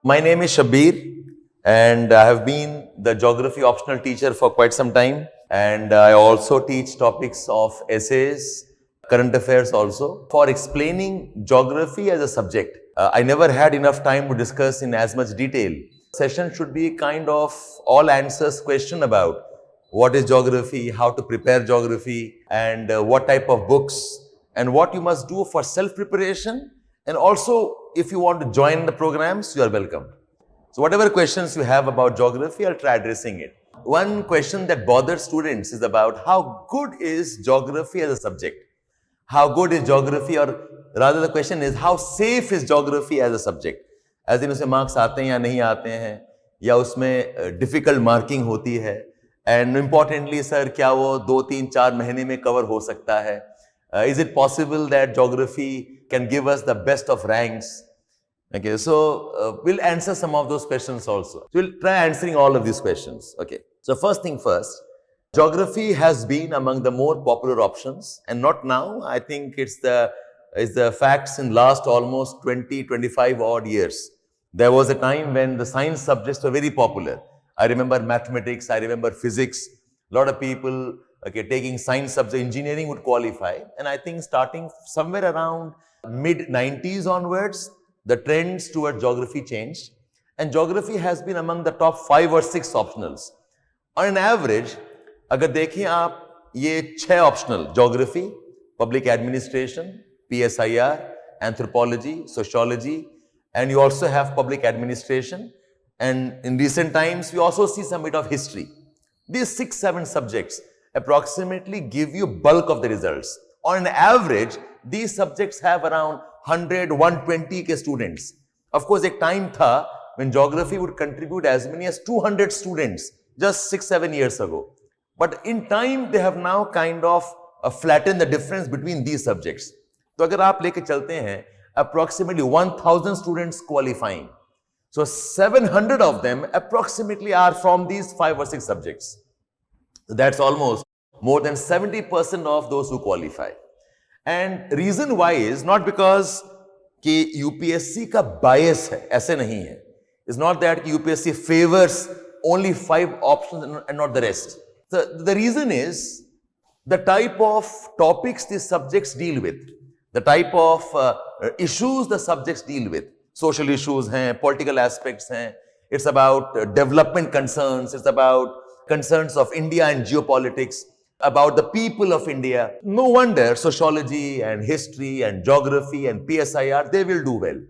My name is Shabir, and I have been the geography optional teacher for quite some time. And I also teach topics of essays, current affairs also. For explaining geography as a subject, I never had enough time to discuss in as much detail. Session should be kind of all answers question about what is geography, how to prepare geography, and what type of books, and what you must do for self-preparation. And also, if you want to join the programs, you are welcome. So whatever questions you have about geography, I'll try addressing it. One question that bothers students is about how good is geography as a subject? How good is geography, or rather the question is how safe is geography as a subject? As in उसे marks आते हैं या नहीं आते हैं, या उसमें difficult marking होती है, and importantly sir, क्या वो 2-3-4 महीने में cover हो सकता है? Is it possible that geography can give us the best of ranks? Okay, so we'll answer some of those questions also. So we'll try answering all of these questions. Okay, so first thing first, geography has been among the more popular options, and not now. I think it's the facts in last almost 20-25 odd years. There was a time when the science subjects were very popular. I remember mathematics, I remember physics. A lot of people taking science subject, engineering would qualify. And I think starting somewhere around mid-90s onwards, the trends toward geography changed. And geography has been among the top 5 or 6 optionals. On an average, अगर देखें आप ये 6 optional, geography, public administration, PSIR, anthropology, sociology, and you also have public administration. And in recent times, we also see some bit of history. These 6-7 subjects approximately give you bulk of the results. On an average, these subjects have around 100-120 के students. Of course, एक time था when geography would contribute as many as 200 students just 6-7 years ago. But in time, they have now kind of flattened the difference between these subjects. तो अगर आप लेके चलते हैं, approximately 1,000 students qualifying. So 700 of them approximately are from these 5 or 6 subjects. That's almost more than 70% of those who qualify. And reason why is not because कि UPSC का bias है, ऐसे नहीं है. It's not that UPSC favors only 5 options and not the rest. So the reason is the type of topics these subjects deal with, the type of issues the subjects deal with. Social issues हैं, political aspects हैं. It's about development concerns. It's about concerns of India and geopolitics, about the people of India. No wonder sociology and history and geography and PSIR, they will do well.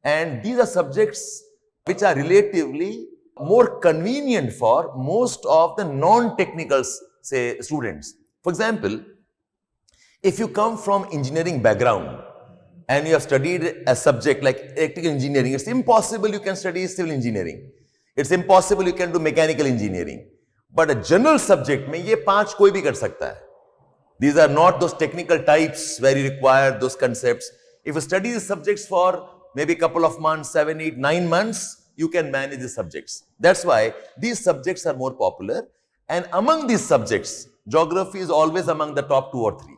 And these are subjects which are relatively more convenient for most of the non-technical, say, students. For example, if you come from engineering background and you have studied a subject like electrical engineering, it's impossible you can study civil engineering. It's impossible you can do mechanical engineering. But a general subject में ये 5 कोई भी कर सकता है. These are not those technical types where you require those concepts. If you study these subjects for maybe a couple of months, 7, 8, 9 months, you can manage these subjects. That's why these subjects are more popular. And among these subjects, geography is always among the top 2 or 3.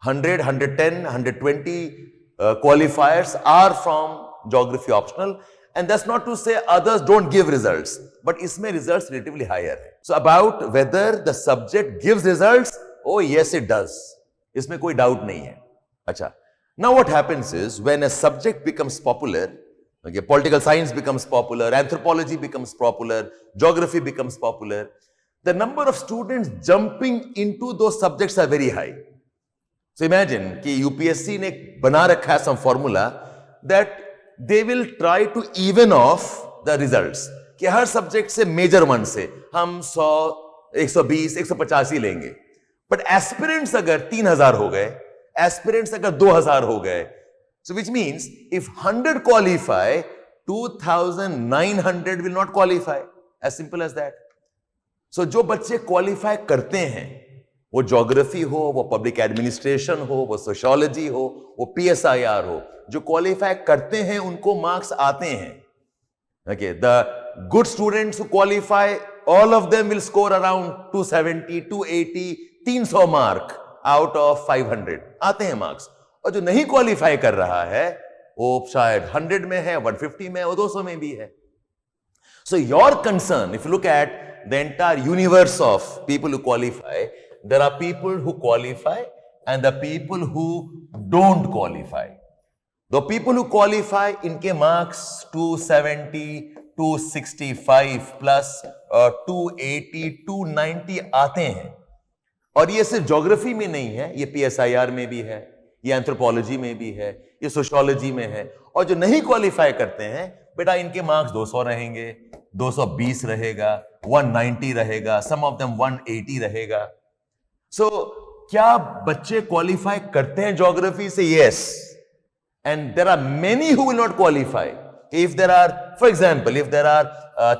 100, 110, 120 qualifiers are from geography optional. And that's not to say others don't give results, but इसमें results relatively higher. So about whether the subject gives results, oh yes it does. इसमें कोई doubt नहीं है. अच्छा. Now what happens is when a subject becomes popular, okay, political science becomes popular, anthropology becomes popular, geography becomes popular, the number of students jumping into those subjects are very high. So imagine कि UPSC ने बना रखा है some formula that they will try to even off the results. कि हर subject से major 1 से हम 100, 120, 150 ही लेंगे. But aspirants अगर 3,000 हो गए, aspirants अगर 2,000 हो गए, so which means if 100 qualify, 2,900 will not qualify. As simple as that. So जो बच्चे qualify करते हैं, वो geography हो, वो public administration हो, वो sociology हो, वो PSIR हो, जो qualify करते हैं उनको marks आते हैं. Okay, the good students who qualify, all of them will score around 270, 280, 300 mark out of 500. आते हैं marks. और जो नहीं qualify कर रहा है, वो शायद 100 में है, 150 में है, वो 200 में भी है. So your concern, if you look at the entire universe of people who qualify, there are people who qualify and the people who don't qualify. The people who qualify, इनके marks 270, 265 plus 280, 290 आते हैं. और ये सिर्फ geography में नहीं है, ये PSIR में भी है, ये एंथ्रोपोलॉजी में भी है, ये सोशियोलॉजी में है. और जो नहीं क्वालिफाई करते हैं, बेटा इनके मार्क्स 200 रहेंगे, 220 रहेगा, 190 रहेगा, सम ऑफ देम 180 रहेगा. सो क्या बच्चे क्वालिफाई करते हैं ज्योग्राफी से? Yes. And there are many who will not qualify. If there are, for example, if there are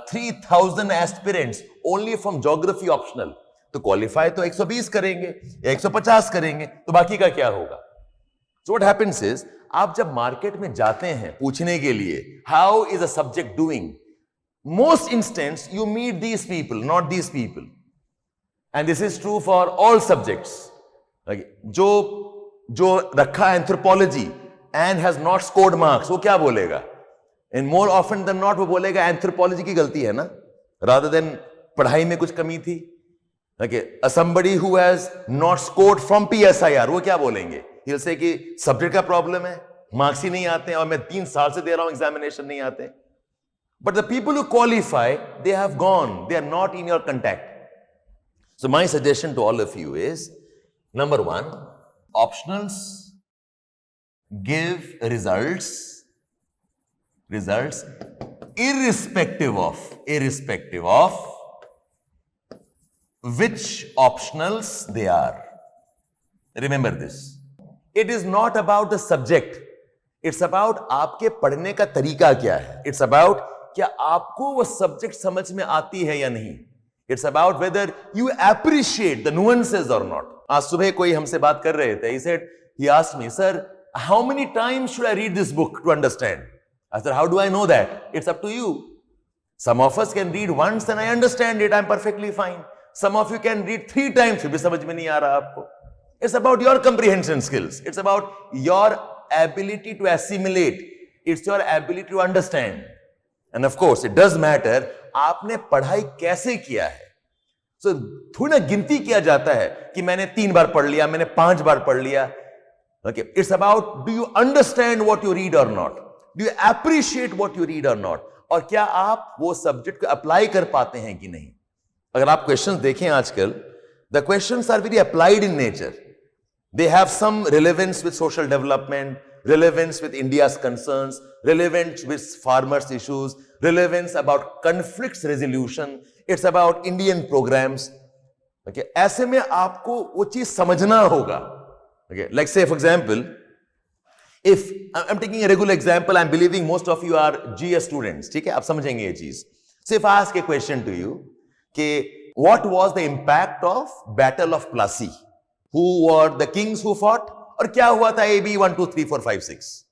3,000 aspirants only from geography optional, तो क्वालिफाई तो 120 करेंगे या 150 करेंगे, तो बाकी का क्या होगा? So what happens is, आप जब मार्केट में जाते हैं पूछने के लिए how is a subject doing, most instance you meet these people, not these people, and this is true for all subjects. जो रखा anthropology and has not scored marks, वो क्या बोलेगा? And more often than not वो बोलेगा anthropology की गलती है ना, rather than पढ़ाई में कुछ कमी थी. Okay, somebody who has not scored from PSIR, वो क्या बोलेंगे? He'll say कि सब्जेक्ट का प्रॉब्लम है, मार्क्स ही नहीं आते हैं और मैं 3 साल से दे रहा हूं एग्जामिनेशन नहीं आते. But the people who qualify, they have gone, they are not in your contact. So my suggestion to all of you is, number 1, optionals give results irrespective of which optionals they are. Remember this. It is not about the subject. It's about आपके पढ़ने का तरीका क्या है. It's about क्या आपको वो subject समझ में आती है या नहीं. It's about whether you appreciate the nuances or not. आज सुबह कोई हमसे बात कर रहे थे. He asked me, sir, how many times should I read this book to understand? I said, how do I know that? It's up to you. Some of us can read once and I understand it. I'm perfectly fine. Some of you can read 3 times, फिर भी समझ में नहीं आ रहा आपको. It's about your comprehension skills. It's about your ability to assimilate. It's your ability to understand. And of course, it does matter आपने पढ़ाई कैसे किया है. So थोड़ी ना गिनती किया जाता है कि मैंने 3 बार पढ़ लिया, मैंने 5 बार पढ़ लिया. Okay, it's about do you understand what you read or not? Do you appreciate what you read or not? और क्या आप वो सब्जेक्ट को अप्लाई कर पाते हैं कि नहीं. अगर आप क्वेश्चंस देखें आजकल, the questions are very applied in nature. They have some relevance with social development, relevance with India's concerns, relevance with farmers' issues, relevance about conflicts resolution. It's about Indian programs. Okay, ऐसे में आपको वो चीज समझना होगा. Okay, like say for example, if I'm taking a regular example, I'm believing most of you are GS students. ठीक है, आप समझेंगे ये चीज. So if I ask a question to you, कि what was the impact of Battle of Plassey? Who were the kings who fought? और क्या हुआ था AB 1, 2, 3, 4, 5, 6?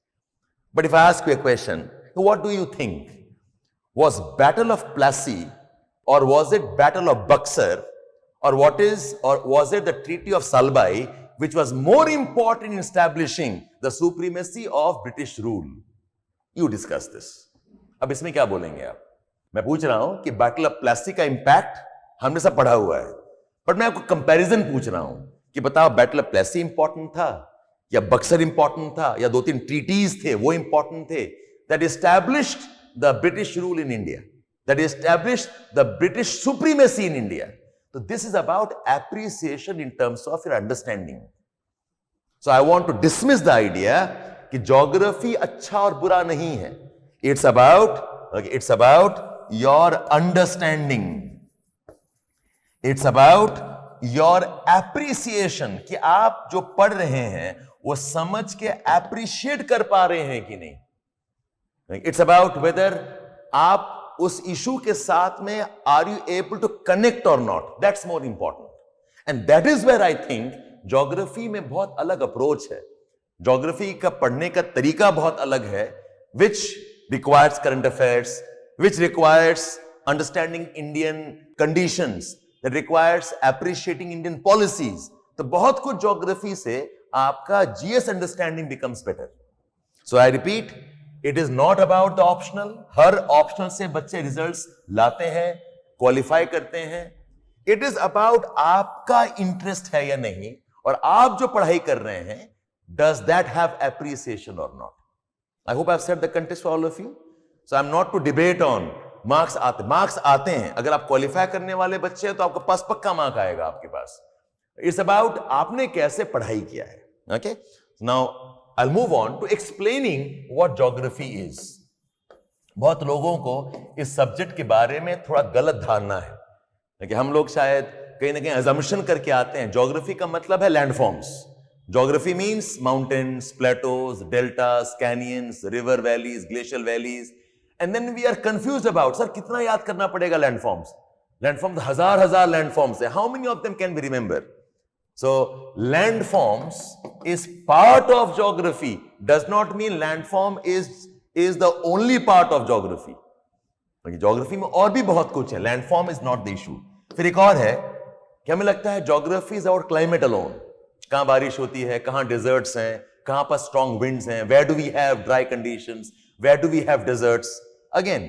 But if I ask you a question, what do you think? Was Battle of Plassey, or was it Battle of Buxar, or was it the Treaty of Salbai, which was more important in establishing the supremacy of British rule? You discuss this. अब इसमें क्या बोलेंगे आप? मैं पूछ रहा हूं कि बैटल ऑफ प्लासी का इंपैक्ट हमने सब पढ़ा हुआ है, बट मैं आपको कंपैरिजन पूछ रहा हूं कि बताओ बैटल ऑफ प्लासी इंपॉर्टेंट था या बक्सर इंपॉर्टेंट था या 2-3 ट्रीटीज थे वो इंपॉर्टेंट थे that established the British rule in India, that established the British supremacy in India. तो this is about appreciation in terms of your understanding. So I want to dismiss the idea कि geography अच्छा और बुरा नहीं है. It's about your understanding. It's about your appreciation कि आप जो पढ़ रहे हैं वो समझ के appreciate कर पा रहे हैं कि नहीं. It's about whether आप उस issue के साथ में are you able to connect or not. That's more important. And that is where I think geography में बहुत अलग approach है. Geography का पढ़ने का तरीका बहुत अलग है, which requires current affairs, which requires understanding Indian conditions, that requires appreciating Indian policies. तो बहुत कुछ ज्योग्राफी से आपका GS understanding becomes better. So I repeat, it is not about the optional. Her optional से बच्चे रिजल्ट्स लाते हैं, qualify करते हैं. It is about आपका इंटरेस्ट है या नहीं, और आप जो पढ़ाई कर रहे हैं, does that have appreciation or not? I hope I've set the context for all of you. So I'm not to debate on marks आते हैं. अगर आप क्वालिफाई करने वाले बच्चे हैं तो आपके पास पक्का मार्क आएगा आपके पास. It's about आपने कैसे पढ़ाई किया है. Okay? Now I'll move on to explaining what geography is. बहुत लोगों को इस सब्जेक्ट के बारे में थोड़ा गलत धारणा है कि हम लोग शायद कहीं ना कहीं assumption करके आते हैं. ज्योग्राफी का मतलब है landforms. Geography means mountains, plateaus, deltas, canyons, river valleys, glacial valleys. And then we are confused about, sir, कितना याद करना पड़ेगा landforms? Landforms हजार landforms है. How many of them can we remember? So landforms is part of geography. Does not mean landform is the only part of geography. Geography में और भी बहुत कुछ है. Landform is not the issue. फिर एक और है कि हमें लगता है geography is about climate alone. कहां बारिश होती है, कहां deserts हैं, कहां पर strong winds हैं, where do we have dry conditions, where do we have deserts? Again,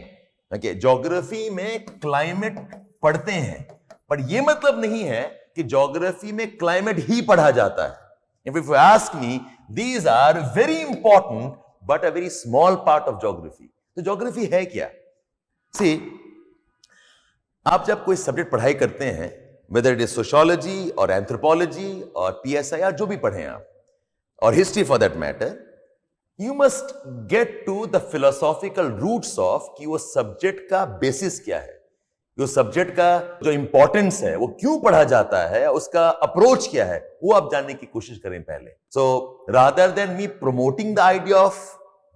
okay, geography में climate पढ़ते हैं, पर ये मतलब नहीं है कि geography में climate ही पढ़ा जाता है. If you ask me, these are very important but a very small part of geography. तो geography है क्या? See, आप जब कोई सब्जेक्ट पढ़ाई करते हैं, whether it is sociology or anthropology or PSI or जो भी पढ़ें आप, or history for that matter, you must get to the philosophical roots of कि वो सब्जेक्ट का बेसिस क्या है, वो सब्जेक्ट का जो इंपॉर्टेंस है, वो क्यों पढ़ा जाता है, उसका अप्रोच क्या है, वो आप जानने की कोशिश करें पहले. So rather than me promoting the idea of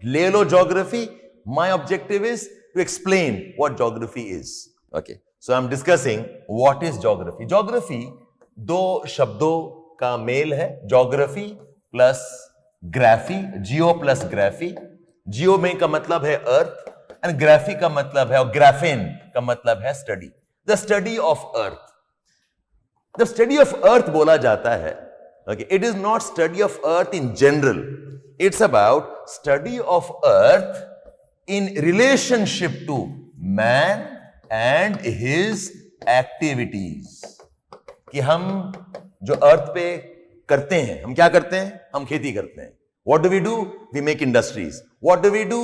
ले लो geography, my objective is to explain what geography is. Okay. So I'm discussing what is geography. Geography दो शब्दों का मेल है. Geography plus graphy, geo plus graphy. Geo में का मतलब है earth and graphy का मतलब है, और graphene का मतलब है study. The study of earth. The study of earth बोला जाता है. Okay, it is not study of earth in general. It's about study of earth in relationship to man and his activities. कि हम जो अर्थ पे करते हैं, हम क्या करते हैं? हम खेती करते हैं. What do we do? We make industries. What do we do?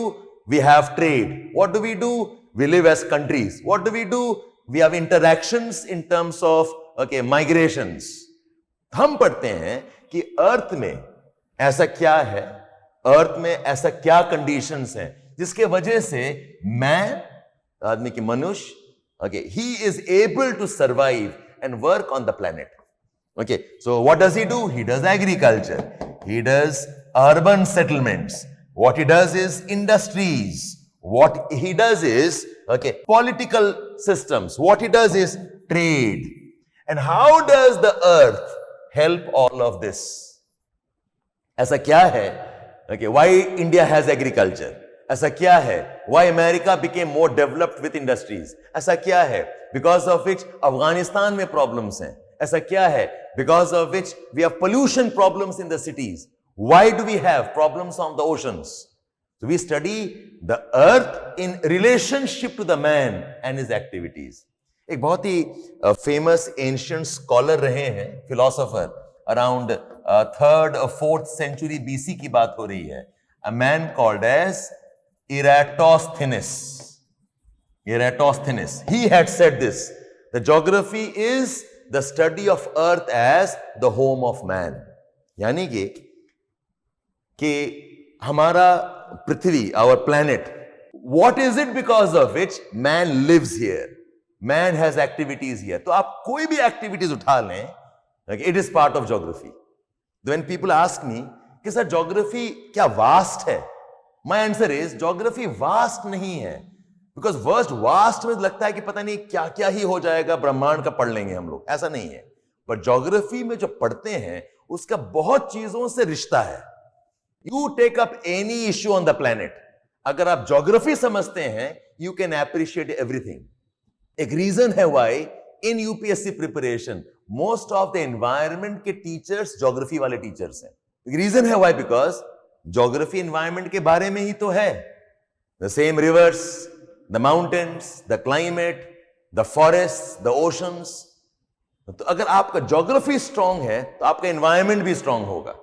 We have trade. What do we do? We live as countries. What do we do? We have interactions in terms of migrations. हम पढ़ते हैं कि अर्थ में ऐसा क्या है, अर्थ में ऐसा क्या कंडीशंस हैं जिसके वजह से मैन, आदमी की मनुष्य, he is able to survive and work on the planet. Okay, so what does he do? He does agriculture, he does urban settlements, what he does is industries, what he does is political systems, what he does is trade. And how does the earth help all of this? ऐसा क्या है? Why India has agriculture? ऐसा क्या है? Why America became more developed with industries? ऐसा क्या है? Because of which Afghanistan में problems हैं. ऐसा क्या है? Because of which we have pollution problems in the cities. Why do we have problems on the oceans? So we study the earth in relationship to the man and his activities. एक बहुत ही famous ancient scholar रहे हैं, philosopher, around 3rd or 4th century BC की बात हो रही है. A man called as Eratosthenes. He had said this: the geography is the study of earth as the home of man. यानी कि हमारा पृथ्वी, our planet, what is it because of which man lives here? Man has activities here. तो आप कोई भी activities उठा लें, it is part of geography. When people ask me कि सर geography क्या vast है? My answer is geography vast नहीं है. Because vast में लगता है कि पता नहीं क्या क्या ही हो जाएगा, ब्रह्मांड का पढ़ लेंगे हम लोग. ऐसा नहीं है. पर geography में जो पढ़ते हैं उसका बहुत चीजों से रिश्ता है. You take up any issue on the planet. अगर आप geography समझते हैं, you can appreciate everything. एक reason है why in UPSC preparation most of the environment के teachers geography वाले teachers हैं. एक reason है why, because ज्योग्राफी एनवायरनमेंट के बारे में ही तो है. The same reverse, the mountains, the climate, the forest, the oceans. तो अगर आपका ज्योग्राफी स्ट्रांग है तो आपका एनवायरनमेंट भी स्ट्रांग होगा.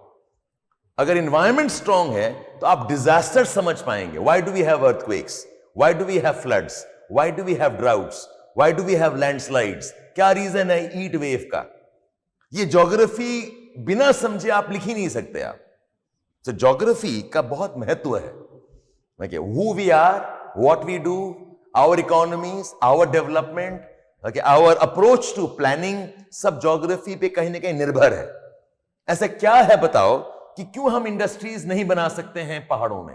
अगर एनवायरनमेंट स्ट्रांग है तो आप डिजास्टर समझ पाएंगे. Why do we have earthquakes, why do we have floods, why do we have droughts, why do we have landslides. क्या रीजन है हीट वेव का? ये ज्योग्राफी बिना समझे आप लिख ही नहीं सकते आप. तो ज्योग्राफी का बहुत महत्व है. Okay, who we are, what we do, our economies, our development, okay, our approach to planning, सब ज्योग्राफी पे कहीं ना कहीं निर्भर है. ऐसा क्या है बताओ कि क्यों हम इंडस्ट्रीज नहीं बना सकते हैं पहाड़ों में?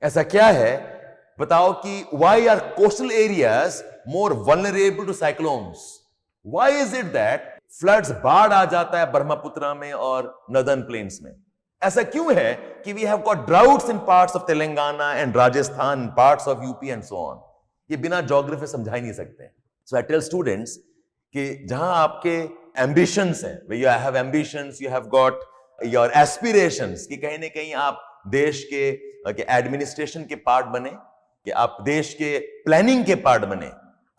ऐसा क्या है बताओ कि why are coastal areas more vulnerable to cyclones? Why is it that floods, बाढ़ आ जाता है ब्रह्मपुत्र में और नॉर्दर्न प्लेन्स में? ऐसा क्यों है कि we have got droughts in parts of Telangana and Rajasthan, parts of UP and so on? ये बिना ज्योग्राफी समझा ही नहीं सकते. सो आई टेल स्टूडेंट्स कि जहां आपके एम्बिशंस हैं, way you have ambitions, you have got your aspirations कि कहीं ना कहीं आप देश के एडमिनिस्ट्रेशन के पार्ट बने, कि आप देश के प्लानिंग के पार्ट बने.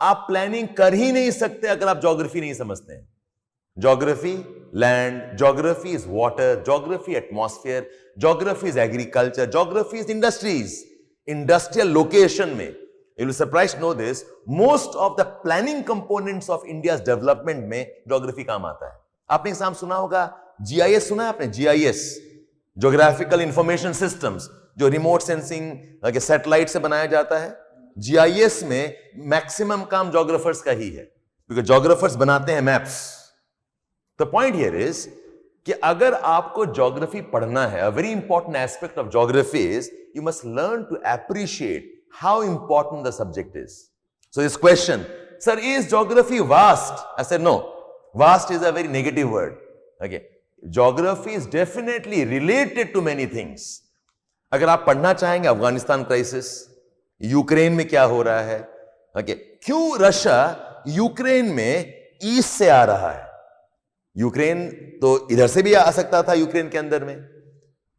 आप प्लानिंग कर ही नहीं सकते अगर आप ज्योग्राफी नहीं समझते हैं. Geography, land, geography is water, geography atmosphere, geography is agriculture, geography is industries. Industrial location में, you will be surprised to know this, most of the planning components of India's development में geography काम आता है. आपने एक नाम सुना होगा, GIS सुना है आपने? GIS, Geographical Information Systems, जो remote sensing सैटेलाइट से बनाया जाता है. GIS में मैक्सिमम काम जोग्राफर्स का ही है, क्योंकि जोग्राफर्स बनाते हैं maps. The point here is कि अगर आपको ज्योग्राफी पढ़ना है, a very important aspect of geography is you must learn to appreciate how important the subject is. So this question, sir, is geography vast? I said no. Vast is a very negative word. Okay. Geography is definitely related to many things. अगर आप पढ़ना चाहेंगे Afghanistan crisis, Ukraine में क्या हो रहा है, okay, क्यों रशिया यूक्रेन में ईस्ट से आ रहा है? यूक्रेन तो इधर से भी आ सकता था यूक्रेन के अंदर में.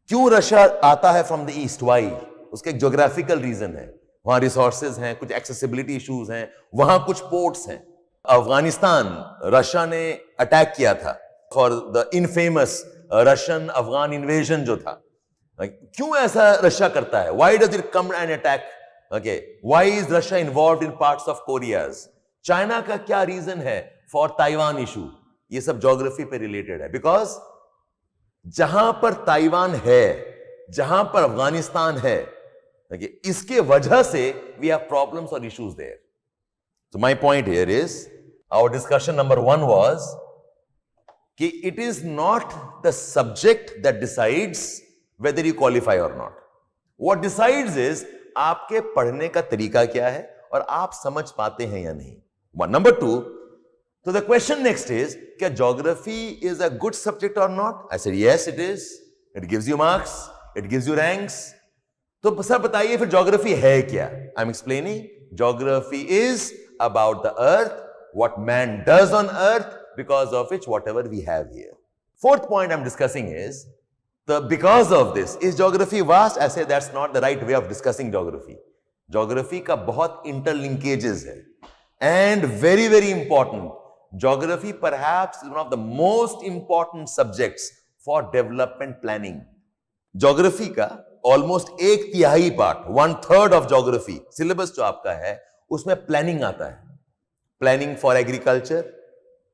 क्यों रशिया आता है फ्रॉम द ईस्ट? वाई? उसका एक ज्योग्राफिकल रीजन है. वहां रिसोर्सेज हैं, कुछ एक्सेसिबिलिटी इश्यूज हैं, वहां कुछ पोर्ट्स हैं. अफगानिस्तान रशिया ने अटैक किया था for the infamous Russian Afghan invasion जो था. क्यों ऐसा रशिया करता है? Why does it come and attack? Okay, why is Russia involved in parts of Koreas? China का क्या रीजन है फॉर ताइवान इशू? ये सब ज्योग्राफी पे रिलेटेड है. बिकॉज जहां पर ताइवान है, जहां पर अफगानिस्तान है, इसके वजह से वी हैव प्रॉब्लम्स और issues there. So my point here is, our discussion number 1 was कि it is not the subject that decides whether you qualify or not. What decides is आपके पढ़ने का तरीका क्या है और आप समझ पाते हैं या नहीं. Number 2, so the question next is, क्या geography is a good subject or not? I said yes it is. It gives you marks, it gives you ranks. तो सर बताइए फिर geography है क्या? I'm explaining. Geography is about the earth, what man does on earth, because of which whatever we have here. Fourth point I'm discussing is the because of this. Is geography vast? I say that's not the right way of discussing geography. Geography का बहुत interlinkages है and very very important. Geography perhaps is one of the most important subjects for development planning. Geography का almost 1/3 part, 1/3 of geography syllabus जो आपका है उसमें planning आता है. Planning for agriculture,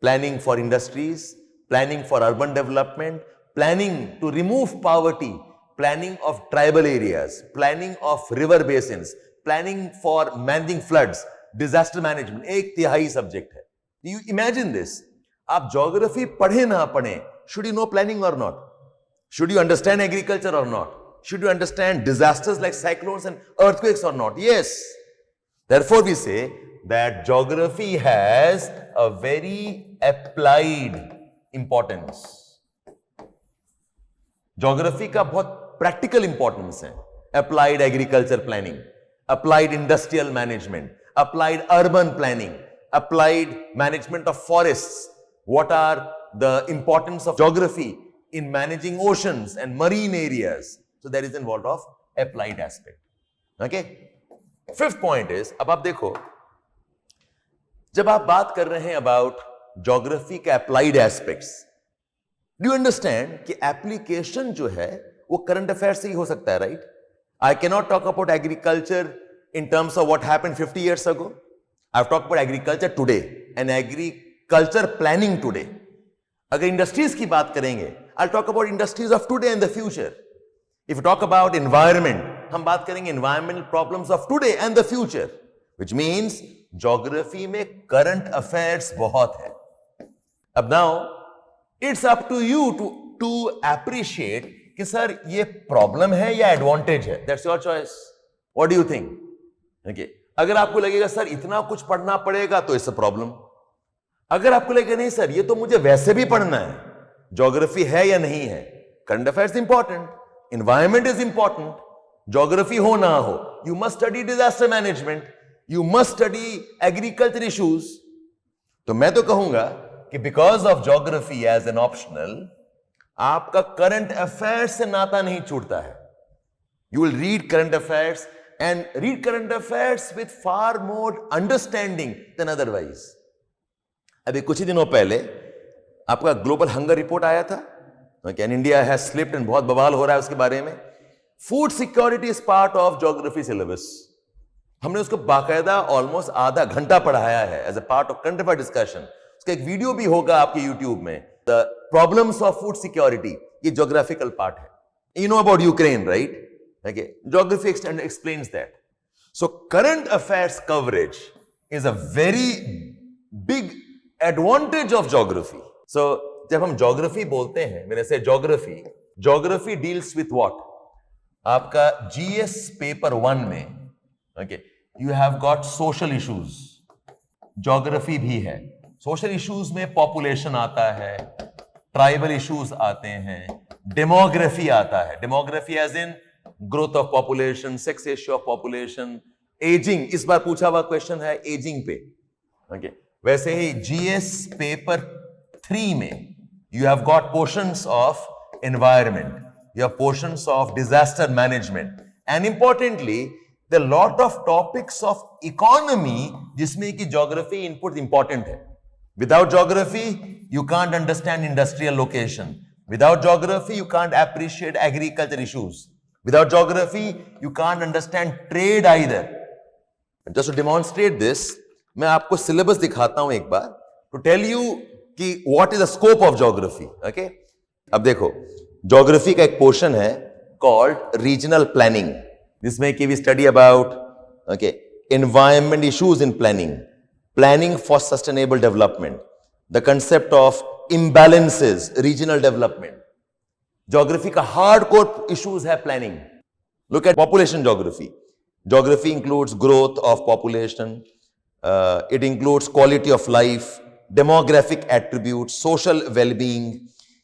planning for industries, planning for urban development, planning to remove poverty, planning of tribal areas, planning of river basins, planning for managing floods, disaster management. 1/3 subject है. You imagine this. आप geography पढ़े ना पढ़े, should you know planning or not? Should you understand agriculture or not? Should you understand disasters like cyclones and earthquakes or not? Yes. Therefore we say that geography has a very applied importance. Geography का बहुत practical importance है. Applied agriculture planning, applied industrial management, applied urban planning, applied management of forests. What are the importance of geography in managing oceans and marine areas? So there is involved of applied aspect. Okay? Fifth point is, अब आप देखो, जब आप बात कर रहे हैं about geography के applied aspects, do you understand कि एप्लीकेशन जो है वो करंट अफेयर से ही हो सकता है, right? I can not talk about agriculture in terms of what happened 50 years ago. I've talked about agriculture today and agriculture planning today. अगर industries की बात करेंगे, I'll talk about industries of today and the future. If you talk about environment, हम बात करेंगे environmental problems of today and the future, which means geography में current affairs बहुत है. अब now, it's up to you to appreciate कि sir ये problem है या advantage है. That's your choice. What do you think? Okay. अगर आपको लगेगा सर इतना कुछ पढ़ना पड़ेगा तो इट्स अ प्रॉब्लम. अगर आपको लगेगा नहीं सर ये तो मुझे वैसे भी पढ़ना है, ज्योग्राफी है या नहीं है, current affairs important, environment is important, geography हो ना हो, you must study disaster management, you must study agriculture issues. तो मैं तो कहूंगा कि because of geography as an optional, आपका करंट अफेयर्स से नाता नहीं छूटता है. You will read current affairs and read current affairs with far more understanding than otherwise. अभी कुछ ही दिनों पहले आपका ग्लोबल हंगर रिपोर्ट आया था, and India has slipped and बहुत बवाल हो रहा है उसके बारे में. Food security is part of geography syllabus. हमने उसको बाकायदा ऑलमोस्ट आधा घंटा पढ़ाया है as a part of current affair discussion. उसका एक वीडियो भी होगा आपके यूट्यूब में. The problems of food security, ये ज्योग्राफिकल पार्ट है. You know about Ukraine, right? Okay, geography explains that. So current affairs coverage is a very big advantage of geography. So जब हम geography बोलते हैं, when I say geography deals with what? आपका GS paper 1 में, okay, you have got social issues. Geography भी है. Social issues में population आता है, tribal issues आते हैं, demography आता है. Demography as in growth of population, sex ratio of population, ageing. इस बार पूछा हुआ क्वेश्चन है एजिंग पे. ओके, वैसे ही जीएस पेपर 3 में you have got portions of environment, you have portions of disaster management, and importantly the lot of topics of economy जिसमें कि geography input important है. Without geography you can't understand industrial location. Without geography you can't appreciate agriculture issues. Without geography, you can't understand trade either. Just to demonstrate this, मैं आपको syllabus दिखाता हूं एक बार, to tell you कि what is the scope of geography. Okay? अब देखो, geography का एक portion है called regional planning, जिसमें कि we study about, okay, environment issues in planning for sustainable development, the concept of imbalances, regional development. Geography का hardcore issues है planning. Look at population geography. Geography includes growth of population, it includes quality of life, demographic attributes, social wellbeing,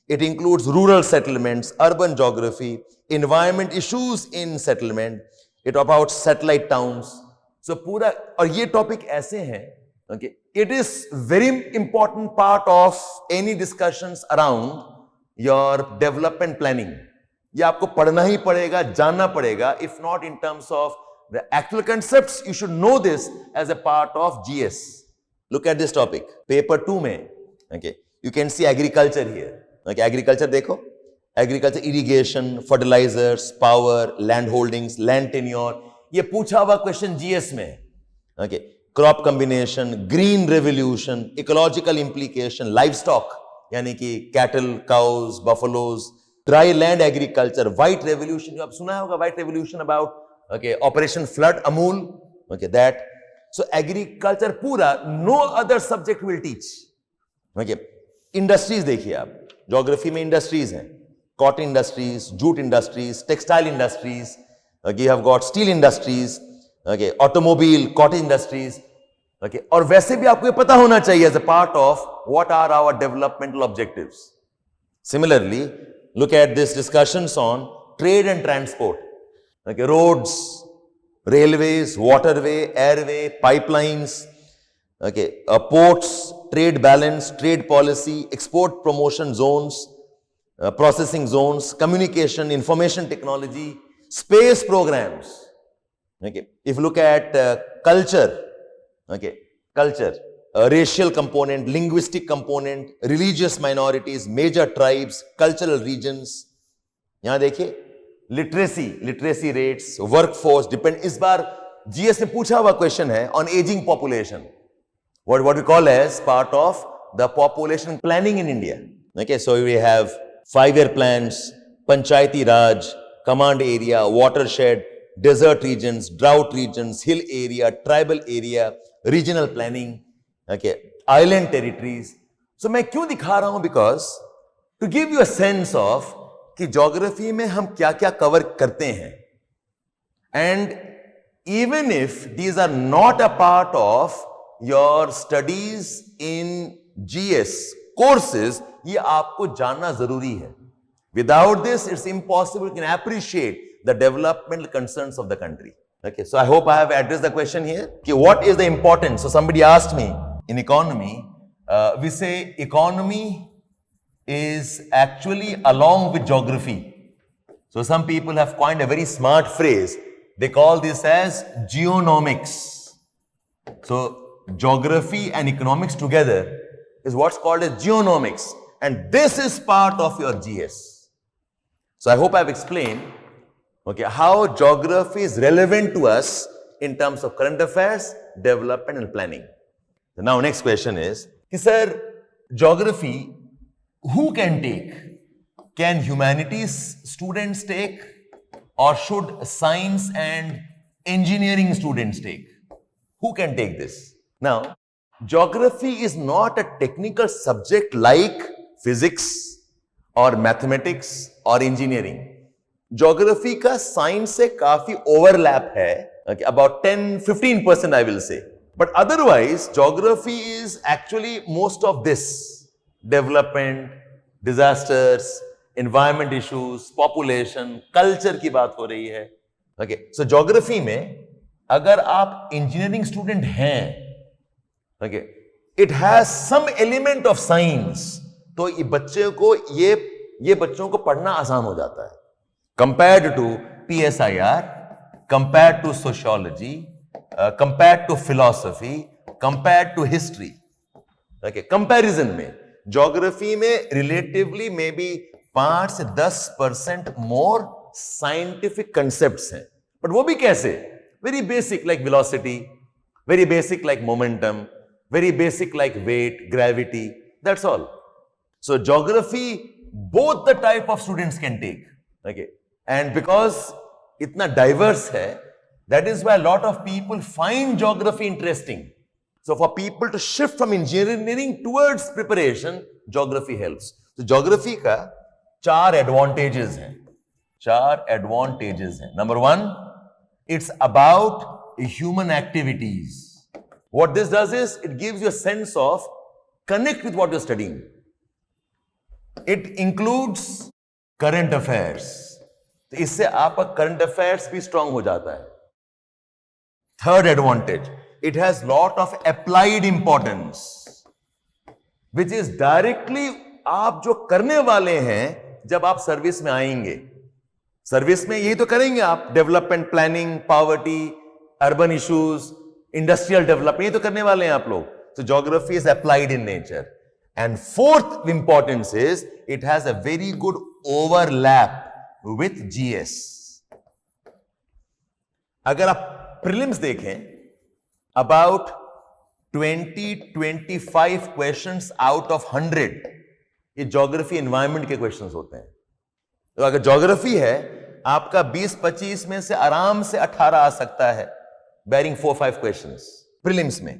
it includes rural settlements, urban geography, environment issues in settlement, it about satellite towns. So पूरा, और ये topic ऐसे हैं, okay, it is very important part of any discussions around your development planning. ये आपको पढ़ना ही पड़ेगा, जानना पड़ेगा. If not in terms of the actual concepts, you should know this as a part of GS. Look at this topic paper 2 में. Okay, you can see agriculture here. Okay, agriculture देखो, agriculture, irrigation, fertilisers, power, land holdings, land tenure. ये पूछा हुआ question GS में. Okay, crop combination, green revolution, ecological implication, livestock यानी कि cattle, cows, buffaloes, dry land agriculture, white revolution. जो आप सुना होगा white revolution about, okay, operation flood, Amul. Okay, that. So agriculture पूरा, no other subject will teach. Okay, industries देखिए आप, geography में इंडस्ट्रीज हैं, cotton industries, jute industries, textile industries, you have got steel industries, okay, automobile, cotton industries. Okay, और वैसे भी आपको ये पता होना चाहिए as a part of what are our developmental objectives. Similarly, look at this discussions on trade and transport. Okay, roads, railways, waterway, airway, pipelines, okay, ports, trade balance, trade policy, export promotion zones, processing zones, communication, information technology, space programs. Okay, if you look at culture, okay, culture, racial component, linguistic component, religious minorities, major tribes, cultural regions. यहां देखिए literacy rates, workforce depend. इस बार GS में पूछा हुआ question है on ageing population, what we call as part of the population planning in India. Okay, so we have 5-year plans, Panchayati Raj, command area, watershed, desert regions, drought regions, hill area, tribal area, regional planning, okay, island territories. So मैं क्यों दिखा रहा हूं? Because to give you a sense of कि geography में हम क्या क्या कवर करते हैं, and even if these are not a part of your studies in GS courses, ये आपको जानना जरूरी है. Without this, it's impossible you can appreciate the developmental concerns of the country. Okay, so I hope I have addressed the question here. Okay, what is the importance? So somebody asked me in economy, we say economy is actually along with geography. So some people have coined a very smart phrase. They call this as geonomics. So geography and economics together is what's called as geonomics. And this is part of your GS. So I hope I've explained, okay, how geography is relevant to us in terms of current affairs, development and planning. So now next question is, sir, geography, who can take? Can humanities students take, or should science and engineering students take? Who can take this? Now, geography is not a technical subject like physics or mathematics or engineering. Geography का science से काफी overlap है, okay, about 10-15% I will say. But otherwise, geography is actually most of this: development, disasters, environment issues, population, culture की बात हो रही है. Okay, so geography में अगर आप engineering student हैं, okay, it has some element of science, तो ये बच्चे को ये बच्चों को पढ़ना आसान हो जाता है compared to PSIR, compared to sociology, compared to philosophy, compared to history. Okay, comparison में geography में relatively maybe 5 से 10% more scientific concepts हैं. But वो भी कैसे? Very basic like velocity, very basic like momentum, very basic like weight, gravity, that's all. So geography, both the type of students can take. Okay, and because itna diverse hai, that is why a lot of people find geography interesting. So for people to shift from engineering towards preparation, geography helps. So geography ka 4 advantages hain. 4 advantages hain. Number 1, it's about human activities. What this does is it gives you a sense of connect with what you're studying. It includes current affairs. तो इससे आपका current affairs भी strong हो जाता है. Third advantage, it has lot of applied importance, which is directly आप जो करने वाले हैं जब आप सर्विस में आएंगे. सर्विस में यही तो करेंगे आप, development planning, poverty, urban issues, industrial development, ये तो करने वाले हैं आप लोग. तो geography is applied in nature. And fourth importance is it has a very good overlap with GS. अगर आप prelims देखें, about 20-25 questions out of 100 ये geography environment के questions होते हैं. तो अगर geography है, आपका 20-25 में से आराम से 18 आ सकता है, bearing 4-5 questions prelims में.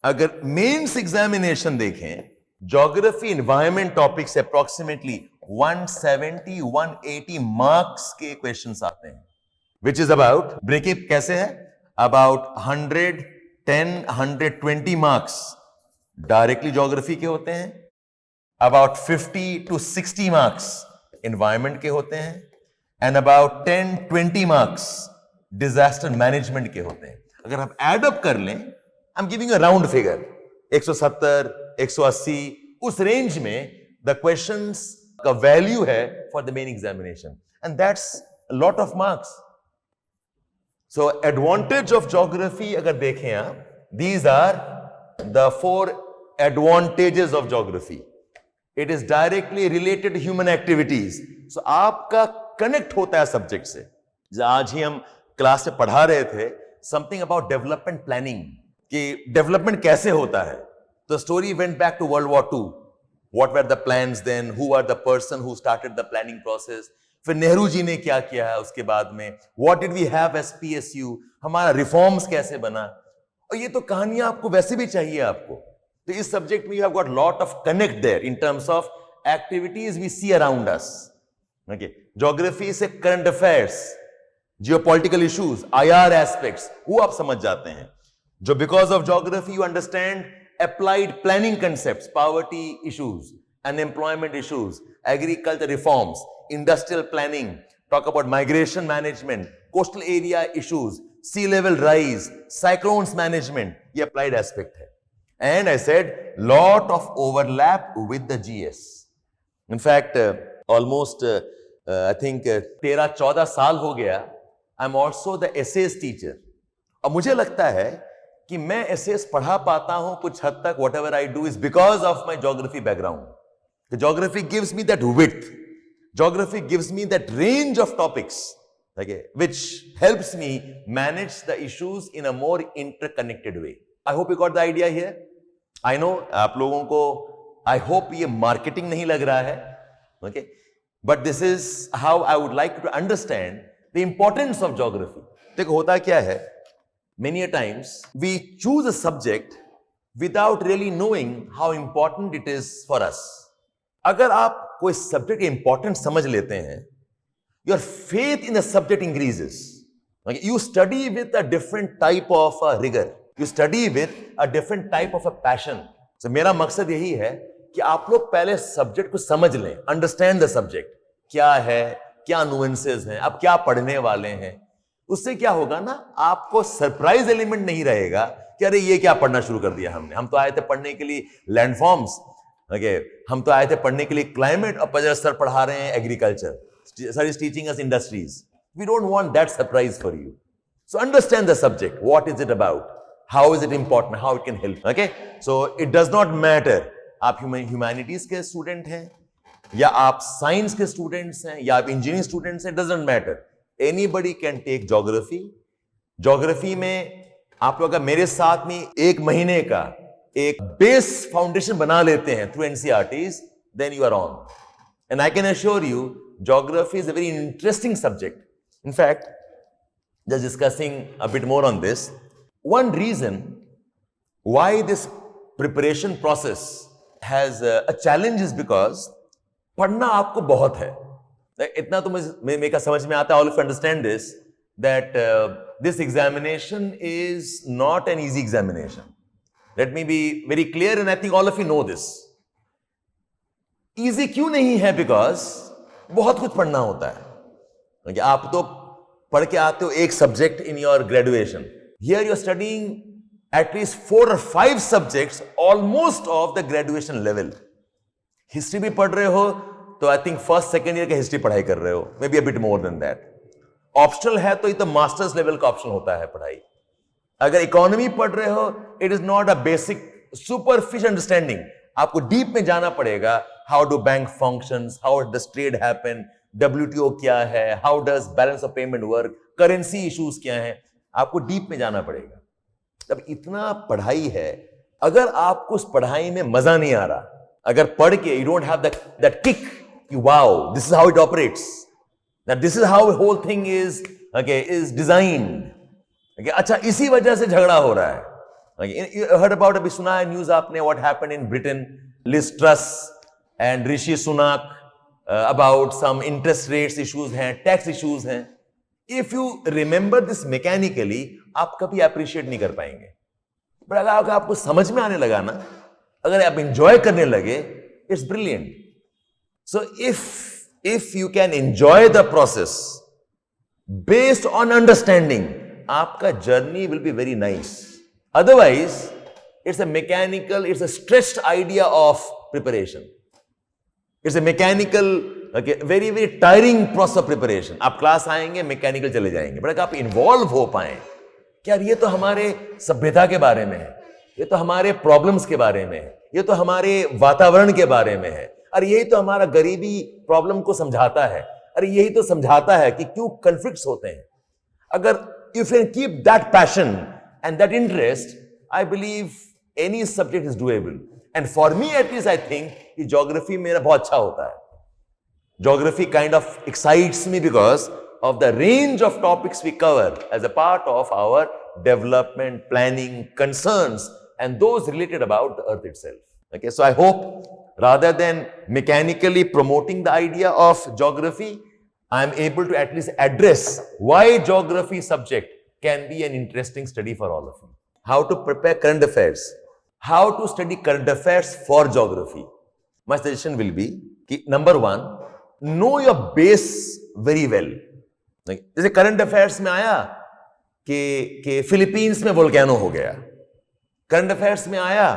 अगर mains examination देखें, geography environment topics approximately 170-180 marks के क्वेश्चंस आते हैं, विच इज अबाउट ब्रेकअप कैसे है, अबाउट 110-120 मार्क्स डायरेक्टली ज्योग्राफी के होते हैं, अबाउट 50-60 मार्क्स एनवायरमेंट के होते हैं, and about 10-20 marks disaster management के होते हैं. अगर आप एड अप कर लें, I am giving a round figure, 170, 180, उस रेंज में द क्वेश्चंस का वैल्यू है for the main examination, and that's lot of marks. So advantage of geography अगर देखें आप, these are the 4 advantages of geography. It is directly related to human activities. So आपका connect होता है subject से. आज ही हम क्लास में पढ़ा रहे थे something about development planning, कि डेवलपमेंट कैसे होता है. The story went back to World War II. What were the plans then? Who were the person who started the planning process? फिर नेहरू जी ने क्या किया है उसके बाद में. What did we have as PSU? हमारा रिफॉर्म्स कैसे बना. और ये तो कहानियां आपको वैसे भी चाहिए आपको. तो इस सब्जेक्ट में you have got lot of connect there in terms of activities we see around us. Okay, geography से current affairs, geopolitical issues, IR aspects, वो आप समझ जाते हैं. जो because of geography you understand applied planning concepts, poverty issues, unemployment issues, agriculture reforms, industrial planning, talk about migration management, coastal area issues, sea level rise, cyclones management, ये applied aspect है. And I said lot of overlap with the GS. In fact, almost I think 13-14 साल हो गया. I'm also the essays teacher. अब मुझे लगता है कि मैं essays पढ़ा पाता हूं कुछ हद तक, whatever I do is because of my geography background. The geography gives me that width. Geography gives me that range of topics, okay, which helps me manage the issues in a more interconnected way. I hope you got the idea here. I know आप लोगों को I hope ये marketing नहीं लग रहा है, okay, but this is how I would like to understand the importance of geography. देखो होता क्या है, many a times we choose a subject without really knowing how important it is for us. अगर आप कोई सब्जेक्ट इंपॉर्टेंट समझ लेते हैं, your faith in the subject increases. Okay? You study with a different type of rigor. You study with a different type of a passion. So मेरा मकसद यही है कि आप लोग पहले सब्जेक्ट को समझ लें, अंडरस्टैंड द सब्जेक्ट क्या है, क्या नुएंसेस हैं, आप क्या पढ़ने वाले हैं. उससे क्या होगा ना, आपको सरप्राइज एलिमेंट नहीं रहेगा कि अरे ये क्या पढ़ना शुरू कर दिया हमने. हम तो आए थे पढ़ने के लिए लैंडफॉर्म्स, ओके, हम तो आए थे पढ़ने के लिए क्लाइमेट, और पजर सर पढ़ा रहे हैं agriculture, sir is teaching us industries. We don't want that surprise for you. So understand the subject, what is it about, how is it important, how it can help. Okay, so it does not matter आप humanities के student हैं या आप science के students हैं या आप engineering students हैं, doesn't matter. Anybody can take geography. Geography में आप लोग मेरे साथ में 1 महीने का एक बेस फाउंडेशन बना लेते हैं through NCERTs, then you are on. And I can assure you, geography is a very interesting subject. In fact, just discussing a bit more on this, one reason why this preparation process has a challenge is because पढ़ना आपको बहुत है. इतना तो मेरे का समझ में आता है. All of you understand this, that this examination is not an easy examination. Let me be very clear, and I think all of you know this. Easy क्यों नहीं है? Because बहुत कुछ पढ़ना होता है. okay, आप तो पढ़ के आते हो एक subject in your graduation. Here you are studying at least 4 or 5 subjects almost of the graduation level. History भी पढ़ रहे हो तो I think first second year का हिस्ट्री पढ़ाई कर रहे हो, may be a bit more than that. Optional है तो ये तो मास्टर्स लेवल का ऑप्शन होता है पढ़ाई. अगर इकोनॉमी पढ़ रहे हो, it is not a basic superficial understanding. आपको डीप में जाना पड़ेगा. How do bank functions, how does trade happen, WTO क्या है, how does balance of payment work, currency issues क्या है, आपको डीप में जाना पड़ेगा. अब इतना पढ़ाई है, अगर आपको उस पढ़ाई में मजा नहीं आ रहा, अगर पढ़ के you don't have that kick, wow, this is how it operates, that this is how the whole thing is, okay, is designed, okay, अच्छा इसी वजह से झगड़ा हो रहा है. okay, you heard about, अभी सुना है न्यूज आपने, what happened in Britain, Liz Truss and Rishi Sunak about some interest rates issues हैं, tax issues हैं. if you remember this mechanically, आप कभी appreciate नहीं कर पाएंगे. but अगर आपको समझ में आने लगा ना, अगर आप enjoy करने लगे, it's brilliant. So if you can enjoy the process based on understanding, आपका journey will be very nice. Otherwise, it's a mechanical, it's a stretched idea of preparation. It's a mechanical, very very tiring process of preparation. आप class आएंगे, mechanical चले जाएंगे, but अगर आप involve हो पाए कि यार ये तो हमारे सभ्यता के बारे में है, ये तो हमारे प्रॉब्लम्स के बारे में है, ये तो हमारे वातावरण के बारे में है, अरे यही तो हमारा गरीबी प्रॉब्लम को समझाता है, अरे यही तो समझाता है कि क्यों कॉन्फ्लिक्ट्स होते हैं। अगर you can keep that passion and that interest, I believe any subject is doable. And for me at least I think कि ज्योग्राफी मेरा बहुत अच्छा होता है। Geography kind of excites me because of the range of topics we cover as a part of our development, planning, concerns, and those related about the earth itself. Okay, so I hope rather than mechanically promoting the idea of geography, I am able to at least address why geography subject can be an interesting study for all of you. How to prepare current affairs, how to study current affairs for geography. My suggestion will be कि number one, know your base very well. जैसे current affairs में आया कि Philippines में volcano हो गया, current affairs में आया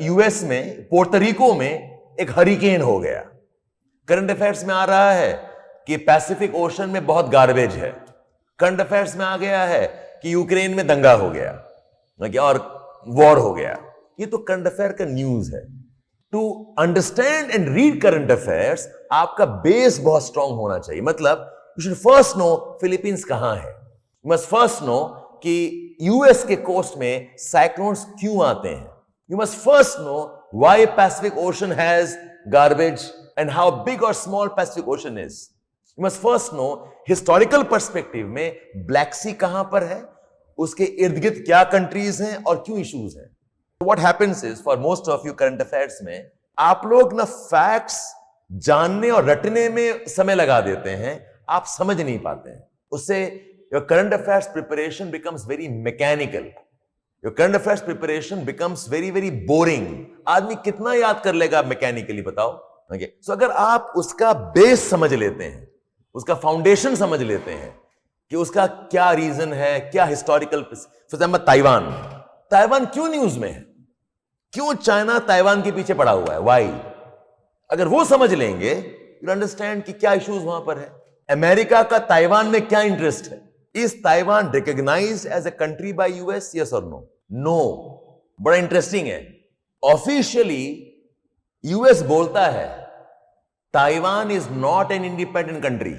यूएस में पोर्टोरिको में एक हरिकेन हो गया, करंट अफेयर्स में आ रहा है कि पैसिफिक ओशन में बहुत गार्बेज है, करंट अफेयर्स में आ गया है कि यूक्रेन में दंगा हो गया और वॉर हो गया। ये तो करंट अफेयर का न्यूज है। To understand and read current affairs आपका बेस बहुत स्ट्रांग होना चाहिए। मतलब you should first know Philippines कहां है, यू मस्ट फर्स्ट नो कि यूएस के कोस्ट में साइक्लोन्स क्यों आते हैं, you must first know why Pacific Ocean has garbage and how big or small Pacific Ocean is. You must first know historical perspective में Black Sea कहां पर है, उसके इर्द गिर्द क्या कंट्रीज हैं और क्यों इश्यूज हैं। What happens is for most of you current affairs में आप लोग ना फैक्ट्स जानने और रटने में समय लगा देते हैं, आप समझ नहीं पाते हैं। उससे your current affairs preparation becomes very mechanical. Your current affairs preparation becomes very very boring. आदमी कितना याद कर लेगा मैकेनिकली बताओ। okay. So अगर आप उसका बेस समझ लेते हैं, उसका फाउंडेशन समझ लेते हैं कि उसका क्या रीजन है, क्या हिस्टोरिकल, फॉर एग्जाम्पल ताइवान क्यों न्यूज में है, क्यों चाइना ताइवान के पीछे पड़ा हुआ है, वाई। अगर वो समझ लेंगे यू अंडरस्टैंड कि क्या इश्यूज वहां पर है। अमेरिका का ताइवान में क्या इंटरेस्ट है, is Taiwan recognized as a country by US, yes और नो? नो। बड़ा इंटरेस्टिंग है, ऑफिशियली यूएस बोलता है Taiwan is not an independent country.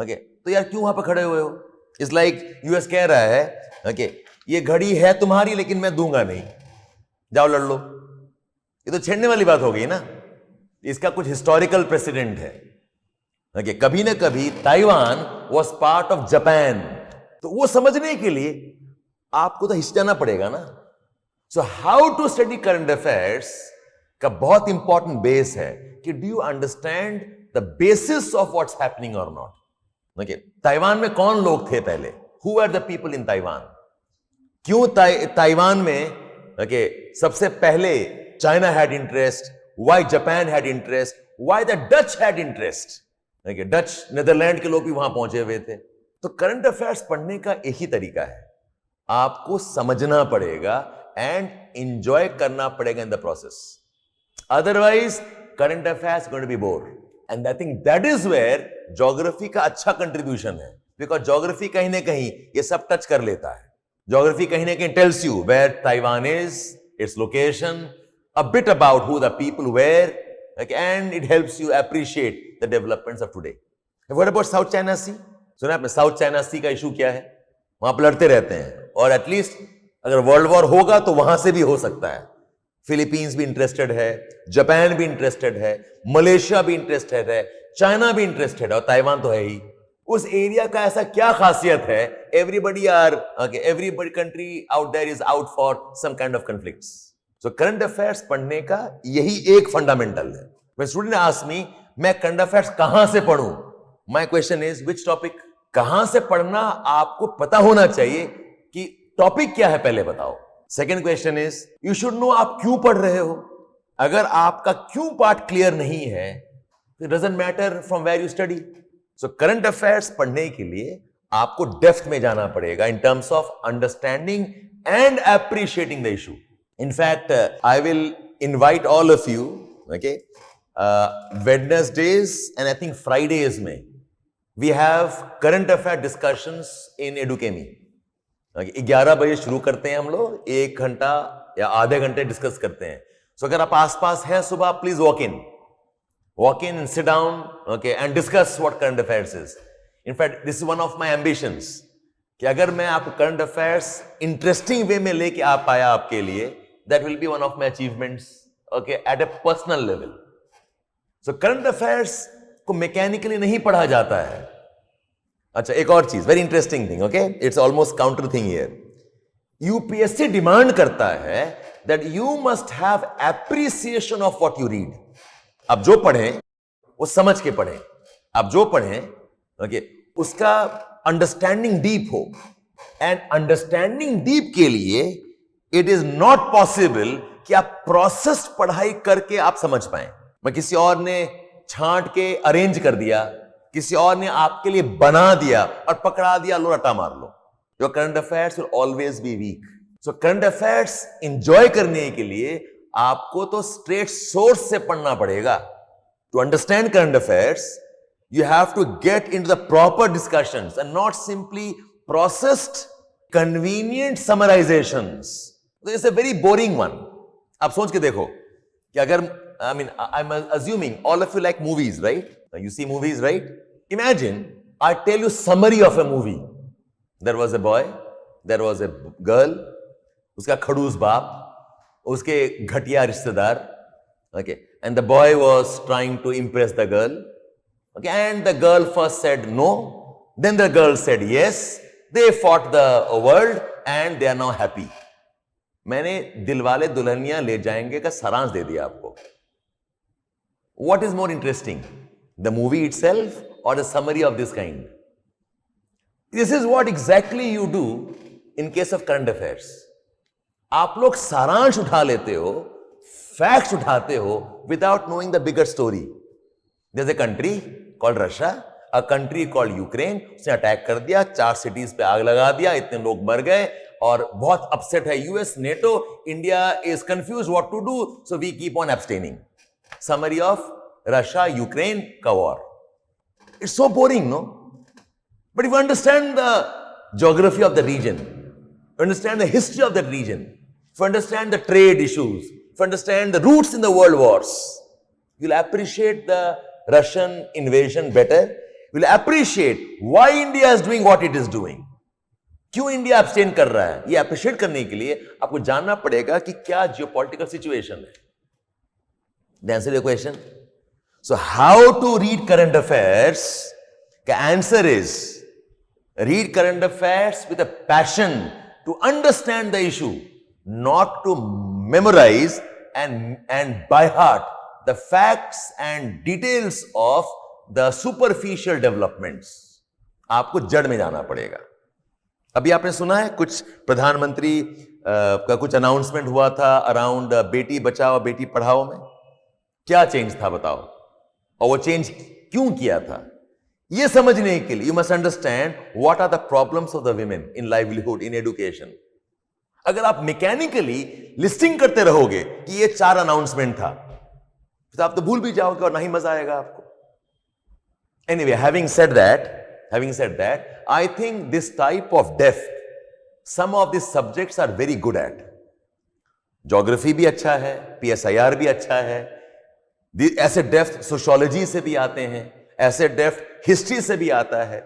Okay, तो यार क्यों वहां पर खड़े हुए हो? इट्स लाइक यूएस कह रहा है ओके ये घड़ी है तुम्हारी लेकिन मैं दूंगा नहीं, जाओ लड़ लो। ये तो छेड़ने वाली बात हो गई ना। इसका कुछ हिस्टोरिकल प्रेसिडेंट है। ओके, कभी ना कभी Taiwan was part of Japan, तो वो समझने के लिए आपको तो हिस्सा जाना पड़ेगा ना। So how to study current affairs का बहुत इंपॉर्टेंट बेस है कि do you understand the basis of what's happening और नॉट। ओके, ताइवान में कौन लोग थे पहले, who are the people in Taiwan, क्यों ताइवान में सबसे पहले China had interest, why Japan had interest, why the Dutch had interest. Dutch Netherland के लोग भी वहां पहुंचे हुए थे। तो करंट अफेयर्स पढ़ने का एक ही तरीका है, आपको समझना पड़ेगा एंड एंजॉय करना पड़ेगा in the process. Otherwise current affairs going to be bore, and I think that is where geography का अच्छा कंट्रीब्यूशन है, बिकॉज ज्योग्राफी कहीं ना कहीं ये सब टच कर लेता है। Geography कहीं ना कहीं tells you where Taiwan is, its location, a bit about who the people were, and it helps you appreciate the developments of today. And what about South China Sea? सुना आपने south China सी का issue क्या है? वहां पर लड़ते रहते हैं, और एटलीस्ट अगर वर्ल्ड वॉर होगा तो वहां से भी हो सकता है। फिलीपींस भी इंटरेस्टेड है, जापान भी इंटरेस्टेड है, मलेशिया भी इंटरेस्टेड है, चाइना भी इंटरेस्टेड है, और ताइवान तो है ही। उस एरिया का ऐसा क्या खासियत है, everybody country out there is out for some kind of conflicts. So current affairs पढ़ने का यही एक फंडामेंटल है। व्हेन स्टूडेंट आस्क मी मैं करंट अफेयर्स कहां से पढ़ूं, my question is which topic. कहां से पढ़ना आपको पता होना चाहिए कि टॉपिक क्या है, पहले बताओ। Second question is you should no आप क्यों पढ़ रहे हो। अगर आपका क्यों पार्ट क्लियर नहीं है, it doesn't matter from where you study. So current affairs पढ़ने के लिए आपको डेप्थ में जाना पड़ेगा in terms of understanding and appreciating the issue. In fact I will invite all of you Wednesdays and I think Fridays में we have current affair discussions in Edukemi. 11 बजे शुरू करते हैं हम लोग, 1 घंटा या आधे घंटे डिस्कस करते हैं. So अगर आप आसपास हैं सुबह, please walk in and sit down, okay, and discuss what current affairs is. In fact, this is one of my ambitions कि अगर मैं आपको करंट अफेयर्स इंटरेस्टिंग वे में लेके आ पाया आपके लिए, that will be one of my achievements, okay, at a personal level. So current affairs को मैकेनिकली नहीं पढ़ा जाता है. अच्छा, एक और चीज, very interesting thing, okay, it's almost counter thing here. UPSC demand करता है that you must have appreciation of what you read. आप जो पढ़ें वो समझ के पढ़ें. आप जो पढ़ें, ओके, उसका अंडरस्टैंडिंग डीप हो. एंड अंडरस्टैंडिंग डीप के लिए इट इज नॉट पॉसिबल कि आप प्रोसेस्ड पढ़ाई करके आप समझ पाए. मैं किसी और ने छांट के अरेंज कर दिया, किसी और ने आपके लिए बना दिया और पकड़ा दिया, लो रटा मार लो. Your current affairs will always be weak. So current affairs enjoy करने के लिए आपको तो स्ट्रेट सोर्स से पढ़ना पड़ेगा. To understand current affairs you have to get into the proper discussions and not simply processed convenient summarizations. It's a very boring one. आप सोच के देखो कि अगर, I mean, I'm assuming all of you like movies, right? You see movies, right? Imagine I tell you summary of a movie. There was a boy, there was a girl, उसका खड़ूस बाप, उसके घटिया रिश्तेदार, okay, and the boy was trying to impress the girl. Okay, and the girl first said no, then the girl said yes. They fought the world and they are now happy. मैंने दिलवाले दुल्हनियां ले जाएंगे का सारांश दे दिया आपको. What is more interesting, the movie itself or the summary of this kind? This is what exactly you do in case of current affairs. आप लोग सारांश उठा लेते हो, फैक्ट्स उठाते हो without knowing the bigger story. There's a country called Russia, a country called Ukraine. उसने attack कर दिया, 4 सिटीज पे आग लगा दिया, इतने लोग मर गए और बहुत अपसेट है US, NATO. India is confuse what to do, so we keep on abstaining. Summary of Russia Ukraine का war. It's so boring, no? But if you understand the geography of the region, understand the history of that region, if you understand the trade issues, if you understand the roots in the world wars, you'll appreciate the Russian invasion better. You'll appreciate why India is doing what it is doing. क्यों India abstain कर रहा है? ये appreciate करने के लिए आपको जानना पड़ेगा कि क्या जियोपॉलिटिकल सिचुएशन है. The answer to your question. So how to read current affairs? The answer is read current affairs with a passion to understand the issue, not to memorize and by heart the facts and details of the superficial developments. आपको जड़ में जाना पड़ेगा. अभी आपने सुना है कुछ प्रधानमंत्री का कुछ अनाउंसमेंट हुआ था अराउंड बेटी बचाओ बेटी पढ़ाओ में. क्या चेंज था बताओ, और वो चेंज क्यों किया था? ये समझने के लिए you must understand what are the problems of the women in livelihood, in education. अगर आप मैकेनिकली लिस्टिंग करते रहोगे कि ये 4 अनाउंसमेंट था, तो आप तो भूल भी जाओगे और नहीं मजा आएगा आपको. Anyway, having said that, I think this type of depth, some of these subjects are very good at. Geography भी अच्छा है, PSIR भी अच्छा है, ऐसे डेप्थ सोशियोलॉजी से भी आते हैं, ऐसे डेप्थ हिस्ट्री से भी आता है.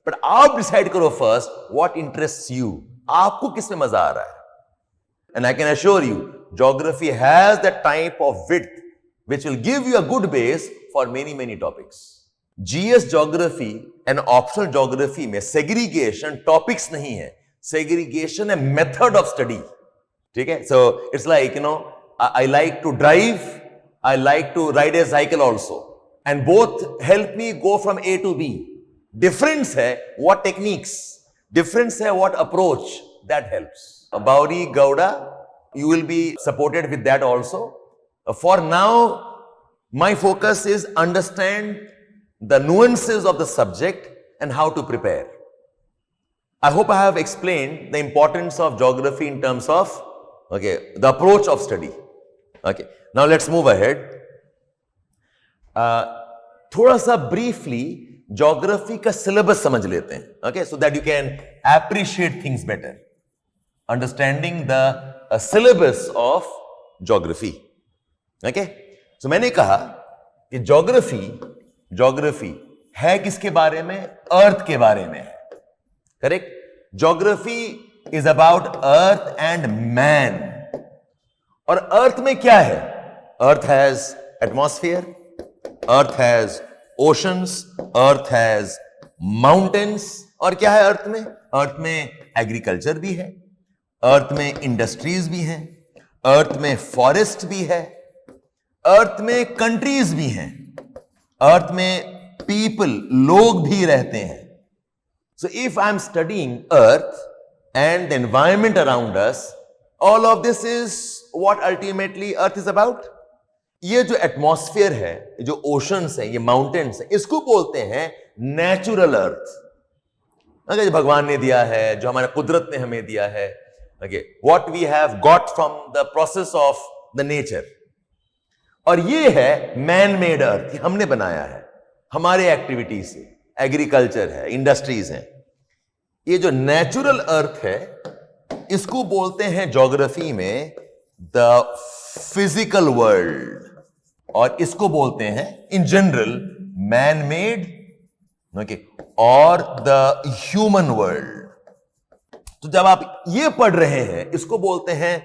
बट आप डिसाइड करो फर्स्ट व्हाट इंटरेस्ट्स यू, आपको किस में मजा आ रहा है. And I can assure you, geography has that type of width which will give you a good base for many topics. GS geography and optional geography में segregation topics नहीं है, segregation a method of study. ठीक है? So it's like, you know, I like to drive, I like to ride a cycle also, and both help me go from A to B. Difference है what techniques, difference है what approach, that helps. Bauri Gowda, you will be supported with that also. For now, my focus is understand the nuances of the subject and how to prepare. I hope I have explained the importance of geography in terms of, okay, the approach of study. Okay, now let's move ahead. थोड़ा सा briefly geography का syllabus समझ लेते हैं, okay, so that you can appreciate things better, understanding the syllabus of geography. Okay, so मैंने कहा कि geography है किसके बारे में? अर्थ के बारे में है, correct? Geography is about earth and man. और अर्थ में क्या है? Earth has atmosphere, earth has oceans, earth has mountains. और क्या है अर्थ में? अर्थ में एग्रीकल्चर भी है, अर्थ में इंडस्ट्रीज भी हैं, अर्थ में फॉरेस्ट भी है, अर्थ में कंट्रीज भी हैं, अर्थ में पीपल, लोग भी रहते हैं। So if I am studying earth and the environment around us, all of this is what ultimately earth is about. ये जो एटमॉस्फेयर है, जो ओशंस है, ये माउंटेन्स है, इसको बोलते हैं नेचुरल अर्थ। अगर जो भगवान ने दिया है, जो हमारे कुदरत ने हमें दिया है, okay, what we have got from the process of the nature. और ये है मैन मेड अर्थ, हमने बनाया है हमारे एक्टिविटीज से। एग्रीकल्चर है, इंडस्ट्रीज हैं। ये जो नेचुरल अर्थ है, इसको बोलते हैं ज्योग्राफी में द फिजिकल वर्ल्ड, और इसको बोलते हैं in general man made, okay, और द ह्यूमन वर्ल्ड। तो जब आप ये पढ़ रहे हैं, इसको बोलते हैं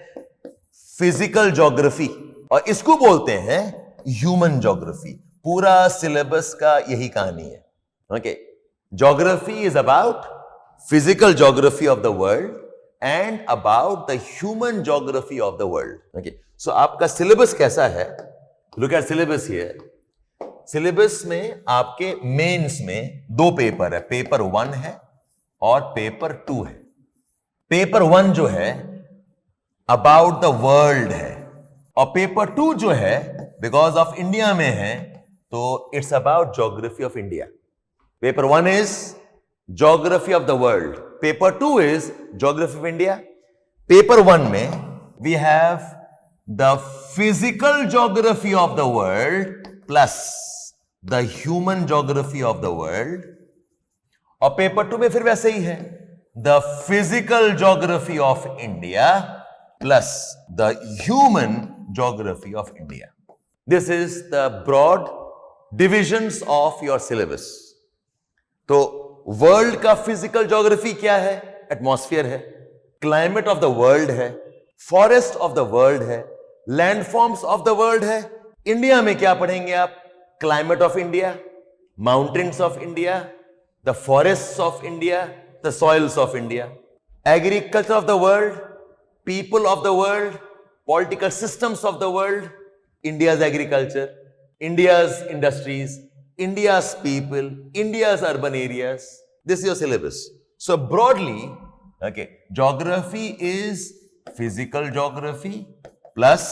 फिजिकल ज्योग्राफी और इसको बोलते हैं ह्यूमन ज्योग्राफी। पूरा सिलेबस का यही कहानी है, okay. Geography is about physical geography of the world and about the human geography of the world. Okay, so आपका सिलेबस कैसा है? Look at syllabus here. Syllabus में आपके मेंस में 2 पेपर है, पेपर 1 है और पेपर 2 है। पेपर 1 जो है अबाउट द वर्ल्ड है, और पेपर 2 जो है बिकॉज ऑफ इंडिया में है, तो it's about geography of India. Paper 1 is Geography of the world. Paper 2 is Geography of India. Paper 1 में we have the physical geography of the world plus the human geography of the world. और paper 2 में फिर वैसे ही है, the physical geography of India plus the human geography of India. This is the broad divisions of your syllabus. तो world का physical geography क्या है? Atmosphere है, क्लाइमेट ऑफ द वर्ल्ड है, फॉरेस्ट ऑफ द वर्ल्ड है, landforms of the world है। India में क्या पढ़ेंगे आप? Climate of India, mountains of India, the forest of India, the soils of India, agriculture of the world, people of the world, political systems of the world, India's agriculture, India's industries, India's people, India's urban areas. This is your syllabus. So broadly, okay, geography is physical geography plus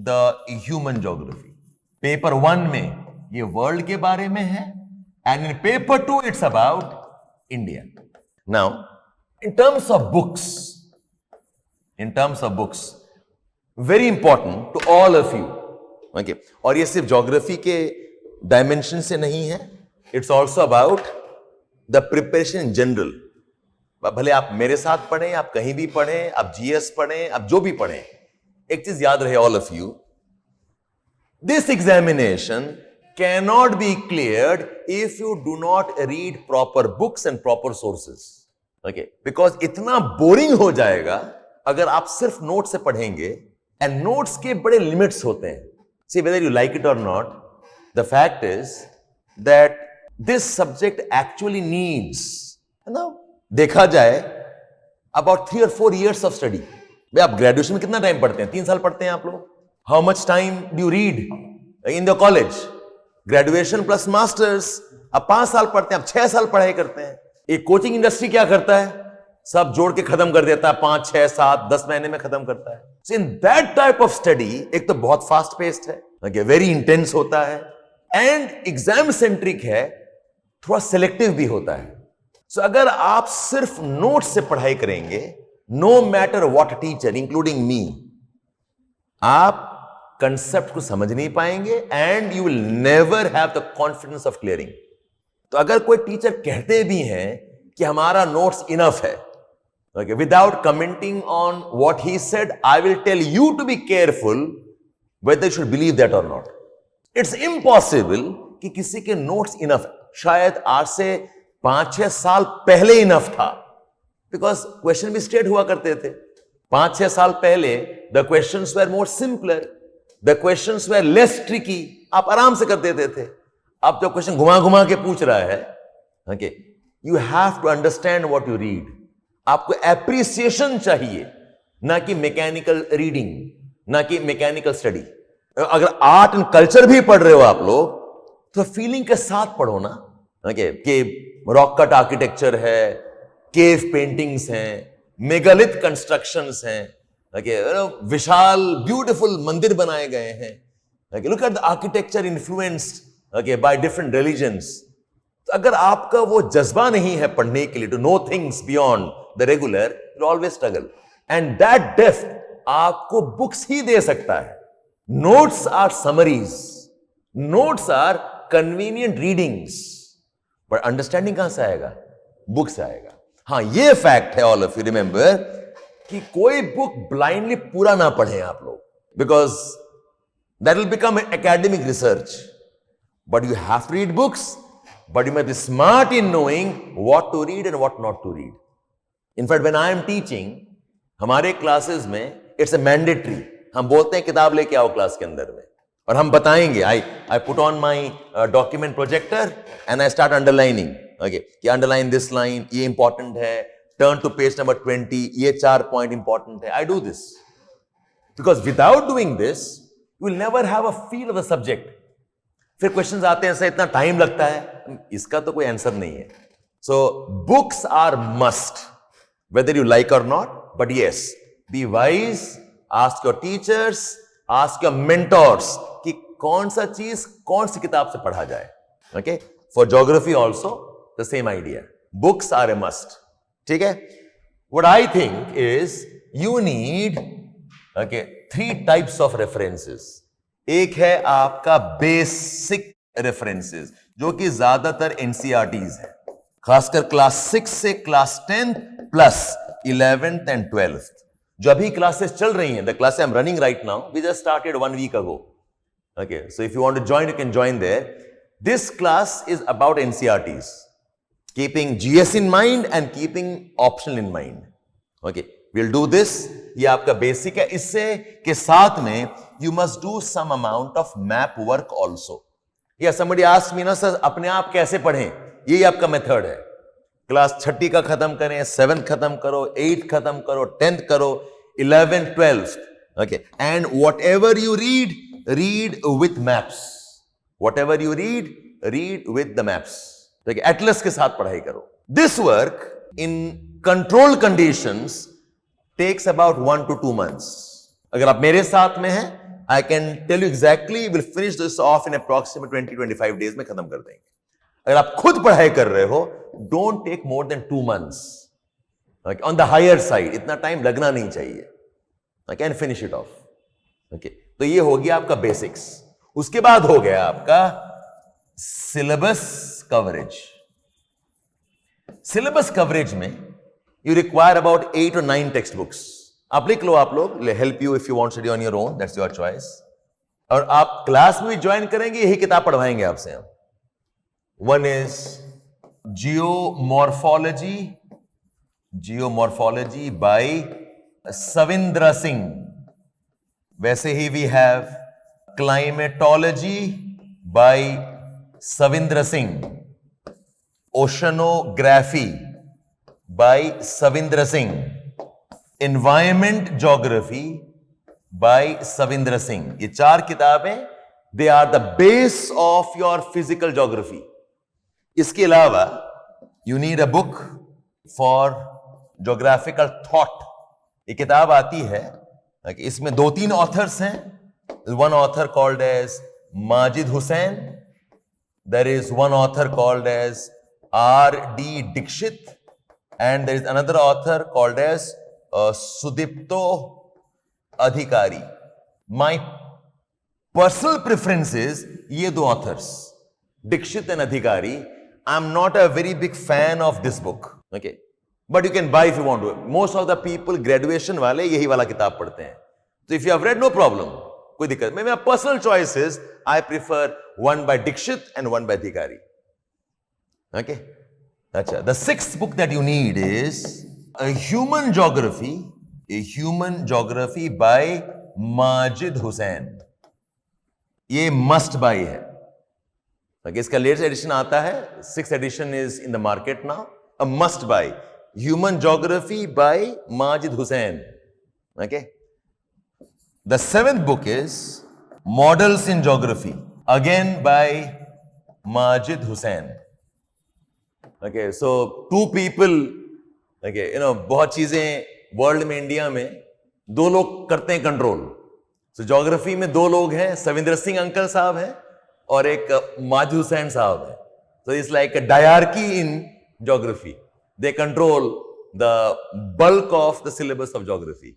the human geography. Paper 1 में ये world के बारे में है, and in paper 2 it's about India. Now, in terms of books, very important to all of you. Okay, और ये सिर्फ geography के डायमेंशन से नहीं है, it's also about the preparation in general. भले आप मेरे साथ पढ़ें, आप कहीं भी पढ़ें, आप जीएस पढ़ें, आप जो भी पढ़ें, एक चीज याद रहे all of you, this examination can not be cleared if you do not read proper books and proper sources. Okay, because इतना बोरिंग हो जाएगा अगर आप सिर्फ नोट से पढ़ेंगे, एंड नोट्स के बड़े लिमिट्स होते हैं। See whether you like it और not, the fact is that this subject actually needs, now देखा जाए, about 3 or 4 years of study. भाई आप ग्रेजुएशन में कितना टाइम पढ़ते हैं? 3 साल पढ़ते हैं आप लोग। How much time do you read in the college? Graduation plus masters, अब 5 साल पढ़ते हैं, अब 6 साल पढ़ाई करते हैं। एक कोचिंग इंडस्ट्री क्या करता है? सब जोड़ के खत्म कर देता है, 5, 6, 7, 10 महीने में खत्म करता है। So in that type of study, एक तो बहुत फास्ट पेस्ड है, वेरी इंटेंस होता है, एंड एग्जाम सेंट्रिक है, थोड़ा सिलेक्टिव भी होता है। सो अगर आप सिर्फ नोट्स से पढ़ाई करेंगे, no matter what teacher including me, आप कंसेप्ट को समझ नहीं पाएंगे and you will never have the confidence of clearing. तो अगर कोई टीचर कहते भी हैं कि हमारा नोट्स इनफ है, okay, without commenting on what he said, I will tell you to be careful whether you should believe that or not. It's impossible कि किसी के नोट्स इनफ है। शायद आज से 5-6 साल पहले इनफ था, बिकॉज क्वेश्चन भी स्ट्रेट हुआ करते थे। 5-6 साल पहले the questions were more simpler, the questions were less tricky, आप आराम से कर देते थे। अब जो क्वेश्चन घुमा घुमा के पूछ रहा है, okay, you have to understand what you read. आपको एप्रिसिएशन चाहिए, ना कि मैकेनिकल रीडिंग, ना कि मैकेनिकल स्टडी। अगर आर्ट एंड कल्चर भी पढ़ रहे हो आप लोग, तो फीलिंग के साथ पढ़ो ना। ओके, कि रॉक कट आर्किटेक्चर है, केव पेंटिंग्स हैं, मेगालिथ कंस्ट्रक्शंस हैं, ओके, विशाल ब्यूटीफुल मंदिर बनाए गए हैं। Okay, look at the architecture influenced, okay, by different religions. अगर आपका वो जज्बा नहीं है पढ़ने के लिए, to know things beyond the regular, you always struggle. And that depth आपको बुक्स ही दे सकता है। Notes are summaries, notes are convenient readings, but understanding कहां से आएगा? बुक से आएगा। हां, ये फैक्ट है, ऑल ऑफ यू रिमेंबर, कि कोई बुक ब्लाइंडली पूरा ना पढ़ें आप लोग, because that will become academic research. But you have to read books, but you must be smart in knowing what to read and what not to read. In fact, when I am teaching, हमारे classes में it's a mandatory, हम बोलते हैं किताब लेके आओ class के अंदर में, और हम बताएंगे। I put on my document projector and I start underlining, okay, कि underline this line, ये important है, turn to page number 20, ये 4 point important है। I do this because without doing this, you will never have a feel of the subject. फिर questions आते हैं, ऐसा इतना टाइम लगता है, इसका तो कोई आंसर नहीं है। So books are must, whether you like or not, but yes, be wise, ask your teachers, ask your mentors कि कौन सा चीज कौन सी किताब से पढ़ा जाए। Okay, for geography also the same idea, books are a must. ठीक है, what I think is you need, okay, 3 types of references. एक है आपका बेसिक रेफरेंसेस, जो कि ज्यादातर एनसीईआरटीज है, खासकर क्लास 6 से class 10 plus 11th and 12th, जो अभी क्लासेस चल रही हैं। The class I am running right now, we just started 1 week ago. Okay, so if you want to join, you can join there. This class is about NCERTs, keeping GS in mind and keeping optional in mind. Okay, we'll do this. ये आपका basic है। इससे के साथ में you must do some amount of map work also. Yeah, somebody asked me, ना sir अपने आप कैसे पढ़ें? यही आपका मेथड है। क्लास 6 का खत्म करें, 7th खत्म करो, 8th खत्म करो, 10th करो, 11th, 12th. Okay, and whatever you read, read with maps. Whatever you read, read with the maps. Okay, atlas के साथ पढ़ाई करो। This work in controlled conditions takes about 1 to 2 months. अगर आप मेरे साथ में हैं, I can tell you exactly, we'll finish this off in approximately 20-25 days में खत्म कर देंगे। अगर आप खुद पढ़ाई कर रहे हो, don't take more than 2 months. Okay, on the higher side, इतना टाइम लगना नहीं चाहिए। I can finish it off. Okay, तो ये हो गया आपका बेसिक्स। उसके बाद हो गया आपका सिलेबस कवरेज। सिलेबस कवरेज में you require about 8 or 9 textbooks. आप लिख लो, आप लोग, help you if you want to study on your own, that's your choice. और आप क्लास में ज्वाइन करेंगे, यही किताब पढ़वाएंगे आपसे हम। One is Geomorphology by Savindra Singh. वैसे ही we have Climatology by Savindra Singh. Oceanography by Savindra Singh. Environment Geography by Savindra Singh. ये 4 किताबें, they are the base of your physical geography. इसके अलावा you need a book for geographical thought. ये किताब आती है, इसमें 2-3 ऑथर्स हैं। One author called as Majid Hussain. There is one author called as R.D. Dixit. And there is another author called as Sudipto Adhikari. My personal preferences, ये दो authors, Dikshit and Adhikari. I am not a very big fan of this book, okay, but you can buy if you want to. Most of the people graduation वाले यही वाला किताब पढ़ते हैं. तो if you have read, no problem, कोई दिक्कत. मेरा personal choices, I prefer one by Dikshit and one by Adhikari. Okay, अच्छा. The sixth book that you need is A Human Geography by Majid Hussain. ये मस्ट बाई है. okay, इसका latest edition आता है, 6th edition is in the market now. A must buy. Human Geography by Majid Hussain. Okay. The 7th book is Models in Geography, again by Majid Hussain. Okay, so two people. Okay, बहुत चीजें world में, India में दो लोग करते हैं control. तो geography में दो लोग हैं, सविंदर सिंह अंकल साहब हैं और एक माजिद हुसैन साहब हैं. तो it's like a dyarchy in geography. They control the bulk of the syllabus of geography.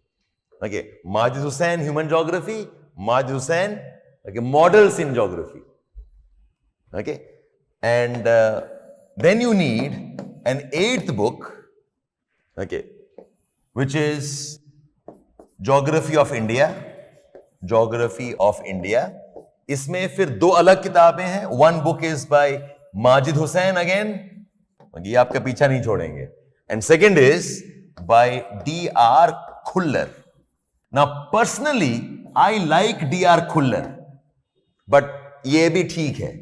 Okay, Majid Hussain human geography, Majid Hussain models in geography. Okay, and then you need an 8th book, okay, which is Geography of India. Geography of India. इसमें फिर दो अलग किताबें हैं. One book is by Majid Hussain again, ये आपका पीछा नहीं छोड़ेंगे. And second is by D.R. Khuller. Now personally I like D.R. Khuller, but ये भी ठीक है.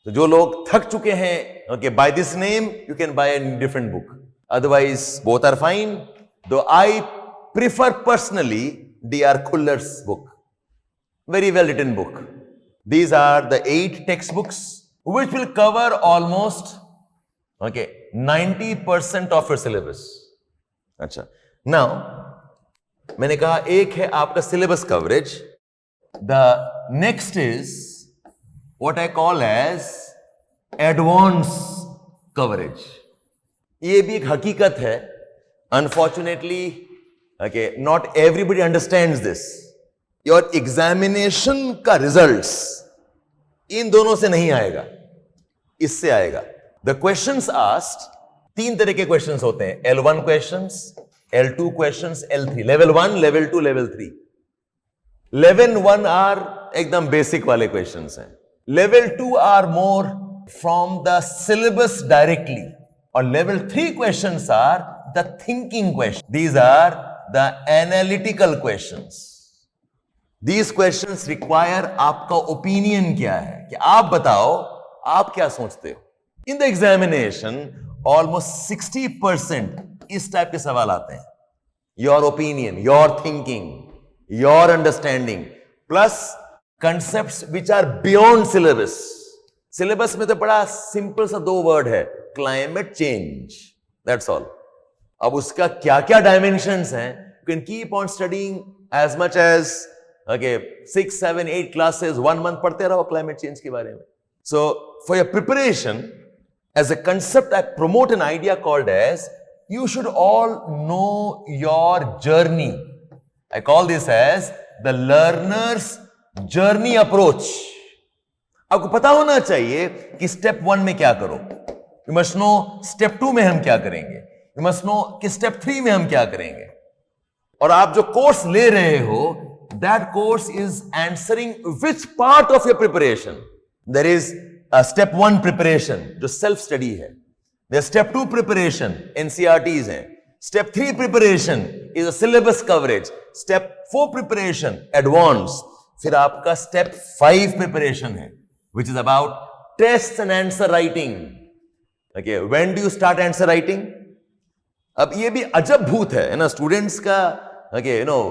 तो जो लोग थक चुके हैं, okay, by this name you can buy a different book. Otherwise, both are fine. Though I prefer personally D.R. Khuller's book. Very well written book. These are the 8 textbooks which will cover almost, okay, 90% of your syllabus. अच्छा. Now, मैंने कहा एक है आपका syllabus coverage. The next is what I call as advanced coverage. ये भी एक हकीकत है. Unfortunately, okay, not everybody understands this. Your examination का रिजल्ट्स इन दोनों से नहीं आएगा, इससे आएगा. द क्वेश्चंस आस्क्ड, 3 तरह के क्वेश्चंस होते हैं. L1 questions, L2 questions, L3. Level 1, level 2, level 3. Level 1 are एकदम बेसिक वाले क्वेश्चंस हैं. Level 2 are more from the syllabus directly. और level 3 questions are the thinking questions. These are the analytical questions. These questions require आपका opinion क्या है, कि आप बताओ आप क्या सोचते हो. In the examination almost 60% इस टाइप के सवाल आते हैं. Your opinion, your thinking, your understanding, plus concepts which are beyond syllabus. Syllabus में तो बड़ा सिंपल सा 2 वर्ड है, क्लाइमेट चेंज, दैट्स ऑल. अब उसका क्या क्या डायमेंशंस हैं, you can keep on studying as much as, okay, 6, 7, 8 classes, 1 month पढ़ते रहो क्लाइमेट चेंज के बारे में. So for your preparation as a concept I promote an idea called as you should all know your journey. I call this as the learner's journey approach. आपको पता होना चाहिए कि स्टेप 1 में क्या करो. You must know स्टेप 2 में हम क्या करेंगे. You must know कि स्टेप 3 में हम क्या करेंगे. और आप जो कोर्स ले रहे हो, that course is answering which part of your preparation. There is a step 1 preparation जो self study है. There is step 2 preparation, NCRTs हैं. Step 3 preparation is a syllabus coverage. Step 4 preparation, advanced. फिर आपका step 5 preparation है, which is about tests and answer writing. Okay, when do you start answer writing? अब ये भी अजब भूत है ना स्टूडेंट्स का. Okay, you know,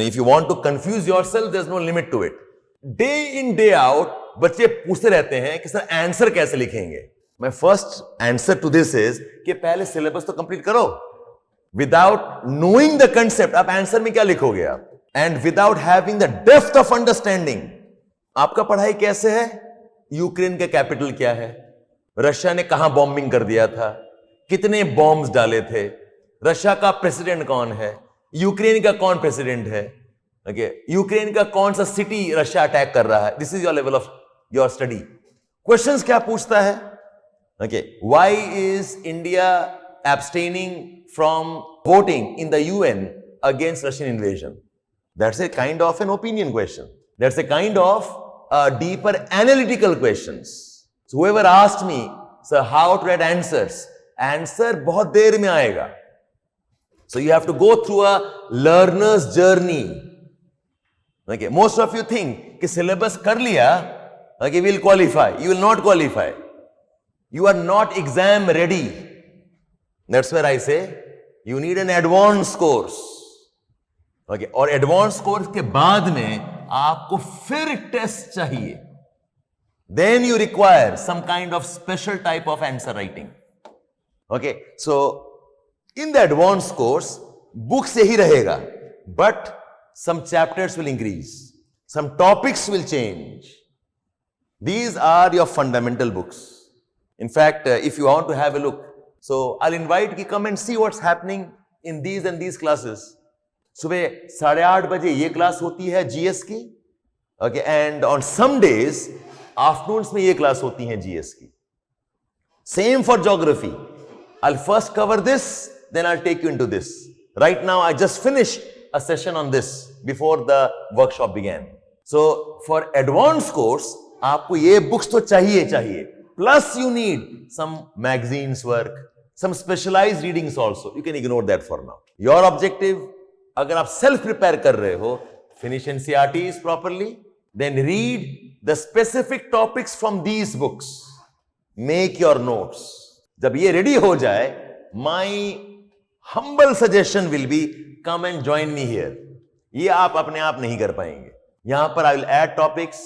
if you want to confuse yourself, there's no limit to it. Day in day out बच्चे पूछते रहते हैं कि सर आंसर कैसे लिखेंगे. My first answer to this is कि पहले सिलेबस तो कंप्लीट करो. Without knowing the concept, आप आंसर में क्या लिखोगे आप? And without having the depth of understanding, आपका पढ़ाई कैसे है? यूक्रेन का कैपिटल क्या है? रशिया ने कहां बॉम्बिंग कर दिया था? कितने बॉम्ब्स डाले थे? रशिया का प्रेसिडेंट कौन है? यूक्रेन का कौन प्रेसिडेंट है? ओके, यूक्रेन का कौन सा सिटी रशिया अटैक कर रहा है, this is your level of your study. Questions क्या पूछता है? Okay, why is India abstaining from voting in the UN against Russian invasion? That's a kind of an opinion question. That's a kind of deeper analytical questions. So whoever asked me, sir, how to write answers? Answer बहुत देर में आएगा. So you have to go through a learner's journey. Okay, most of you think कि syllabus कर लिया, okay, will qualify. You will not qualify. You are not exam ready. That's where I say you need an advanced course. Okay, और advanced course के बाद में आपको फिर test चाहिए. Then you require some kind of special type of answer writing. Okay, so in the advanced course, books यही रहेगा, but some chapters will increase, some topics will change. These are your fundamental books. In fact, if you want to have a look, so I'll invite you come and see what's happening in these and these classes. सुबह 8:30 बजे ये class होती है GS की, okay, and on some days afternoons में ये class होती है जीएस की. Same for geography. I'll first cover this, then I'll take you into this. Right now I just finished a session on this before the workshop began. So for advanced course आपको ये books तो चाहिए. Plus you need some magazines work, some specialized readings also. You can ignore that for now. Your objective, अगर आप self prepare कर रहे हो, finish NCERTs properly, then read the specific topics from these books. Make your notes. जब ये ready हो जाए, my humble suggestion will be come and join me here. ये आप अपने आप नहीं कर पाएंगे. यहां पर I will add topics,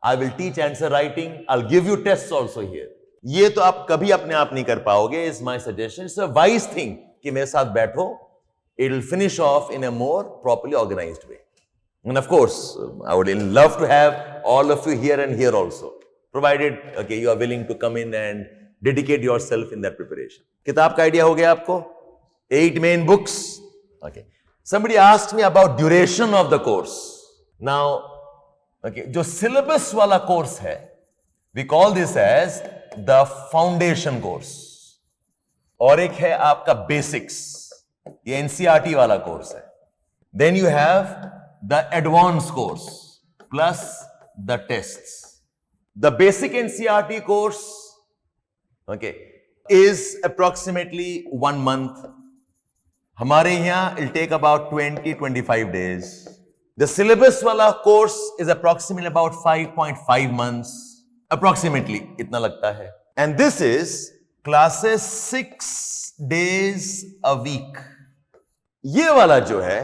I will teach answer writing, I'll give you tests also here. ये तो आप कभी अपने आप नहीं कर पाओगे. Is my suggestion. It's a wise thing कि मेरे साथ बैठो. It will finish off in a more properly organized way. And of course, I would love to have all of you here and here also, provided okay you are willing to come in and dedicate yourself in that preparation. किताब का idea हो गया आपको? 8 main books. Okay. Somebody asked me about duration of the course. Now, okay, जो syllabus वाला course है, we call this as the foundation course. और एक है आपका basics, ये NCERT वाला course है. Then you have the advanced course plus the tests. The basic NCERT course, okay, is approximately 1 month. हमारे यहाँ it'll take about 20-25 days. The syllabus वाला course is approximately about 5.5 months. Approximately इतना लगता है. And this is classes 6 days a week. ये वाला जो है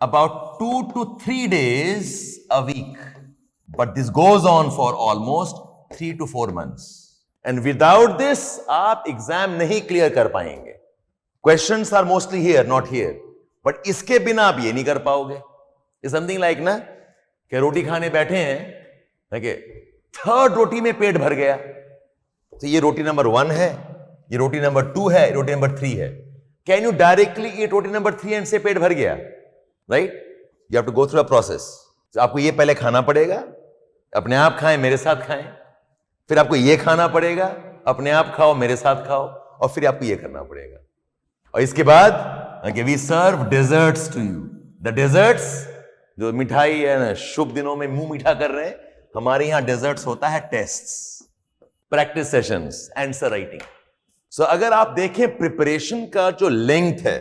about 2 to 3 days a week. But this goes on for almost 3 to 4 months. And without this आप exam नहीं क्लियर कर पाएंगे. Questions are mostly here, not here. But इसके बिना आप ये नहीं कर पाओगे. It's something like ना कि रोटी खाने बैठे हैं, okay, थर्ड रोटी में पेट भर गया, तो ये रोटी नंबर 1 है, ये रोटी नंबर 2 है, रोटी नंबर 3 है. Can you directly eat roti number 3 and से पेट भर गया? Right, you have to go through a process. आपको ये पहले खाना पड़ेगा, अपने आप खाएं, मेरे साथ खाएं, फिर आपको ये खाना पड़ेगा, अपने आप खाओ, मेरे साथ खाओ, और फिर आपको ये करना पड़ेगा. और इसके बाद we serve desserts to you. The desserts, जो मिठाई है ना, शुभ दिनों में मुंह मीठा कर रहे हैं, हमारे यहां डेजर्ट्स होता है tests, practice sessions, answer writing. So अगर आप देखें प्रिपरेशन का जो लेंथ है,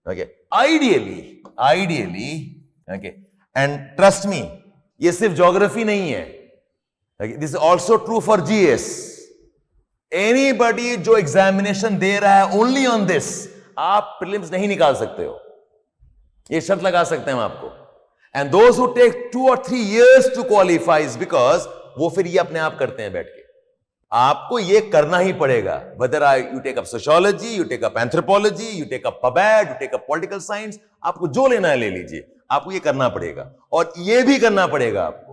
okay, ideally okay, and trust me, ये सिर्फ ज्योग्राफी नहीं है, this is also true for GS. Anybody जो एग्जामिनेशन दे रहा है ओनली ऑन दिस, आप प्रीलिम्स नहीं निकाल सकते हो, ये शर्त लगा सकते हैं हम आपको. And those who take 2 or 3 years to qualify is because वो फिर ये अपने आप करते हैं बैठ के. आपको ये करना ही पड़ेगा, whether you take up sociology, you take up anthropology, you take up PubAd, you take up political science, आपको जो लेना है ले लीजिए, आपको ये करना पड़ेगा, और ये भी करना पड़ेगा आपको.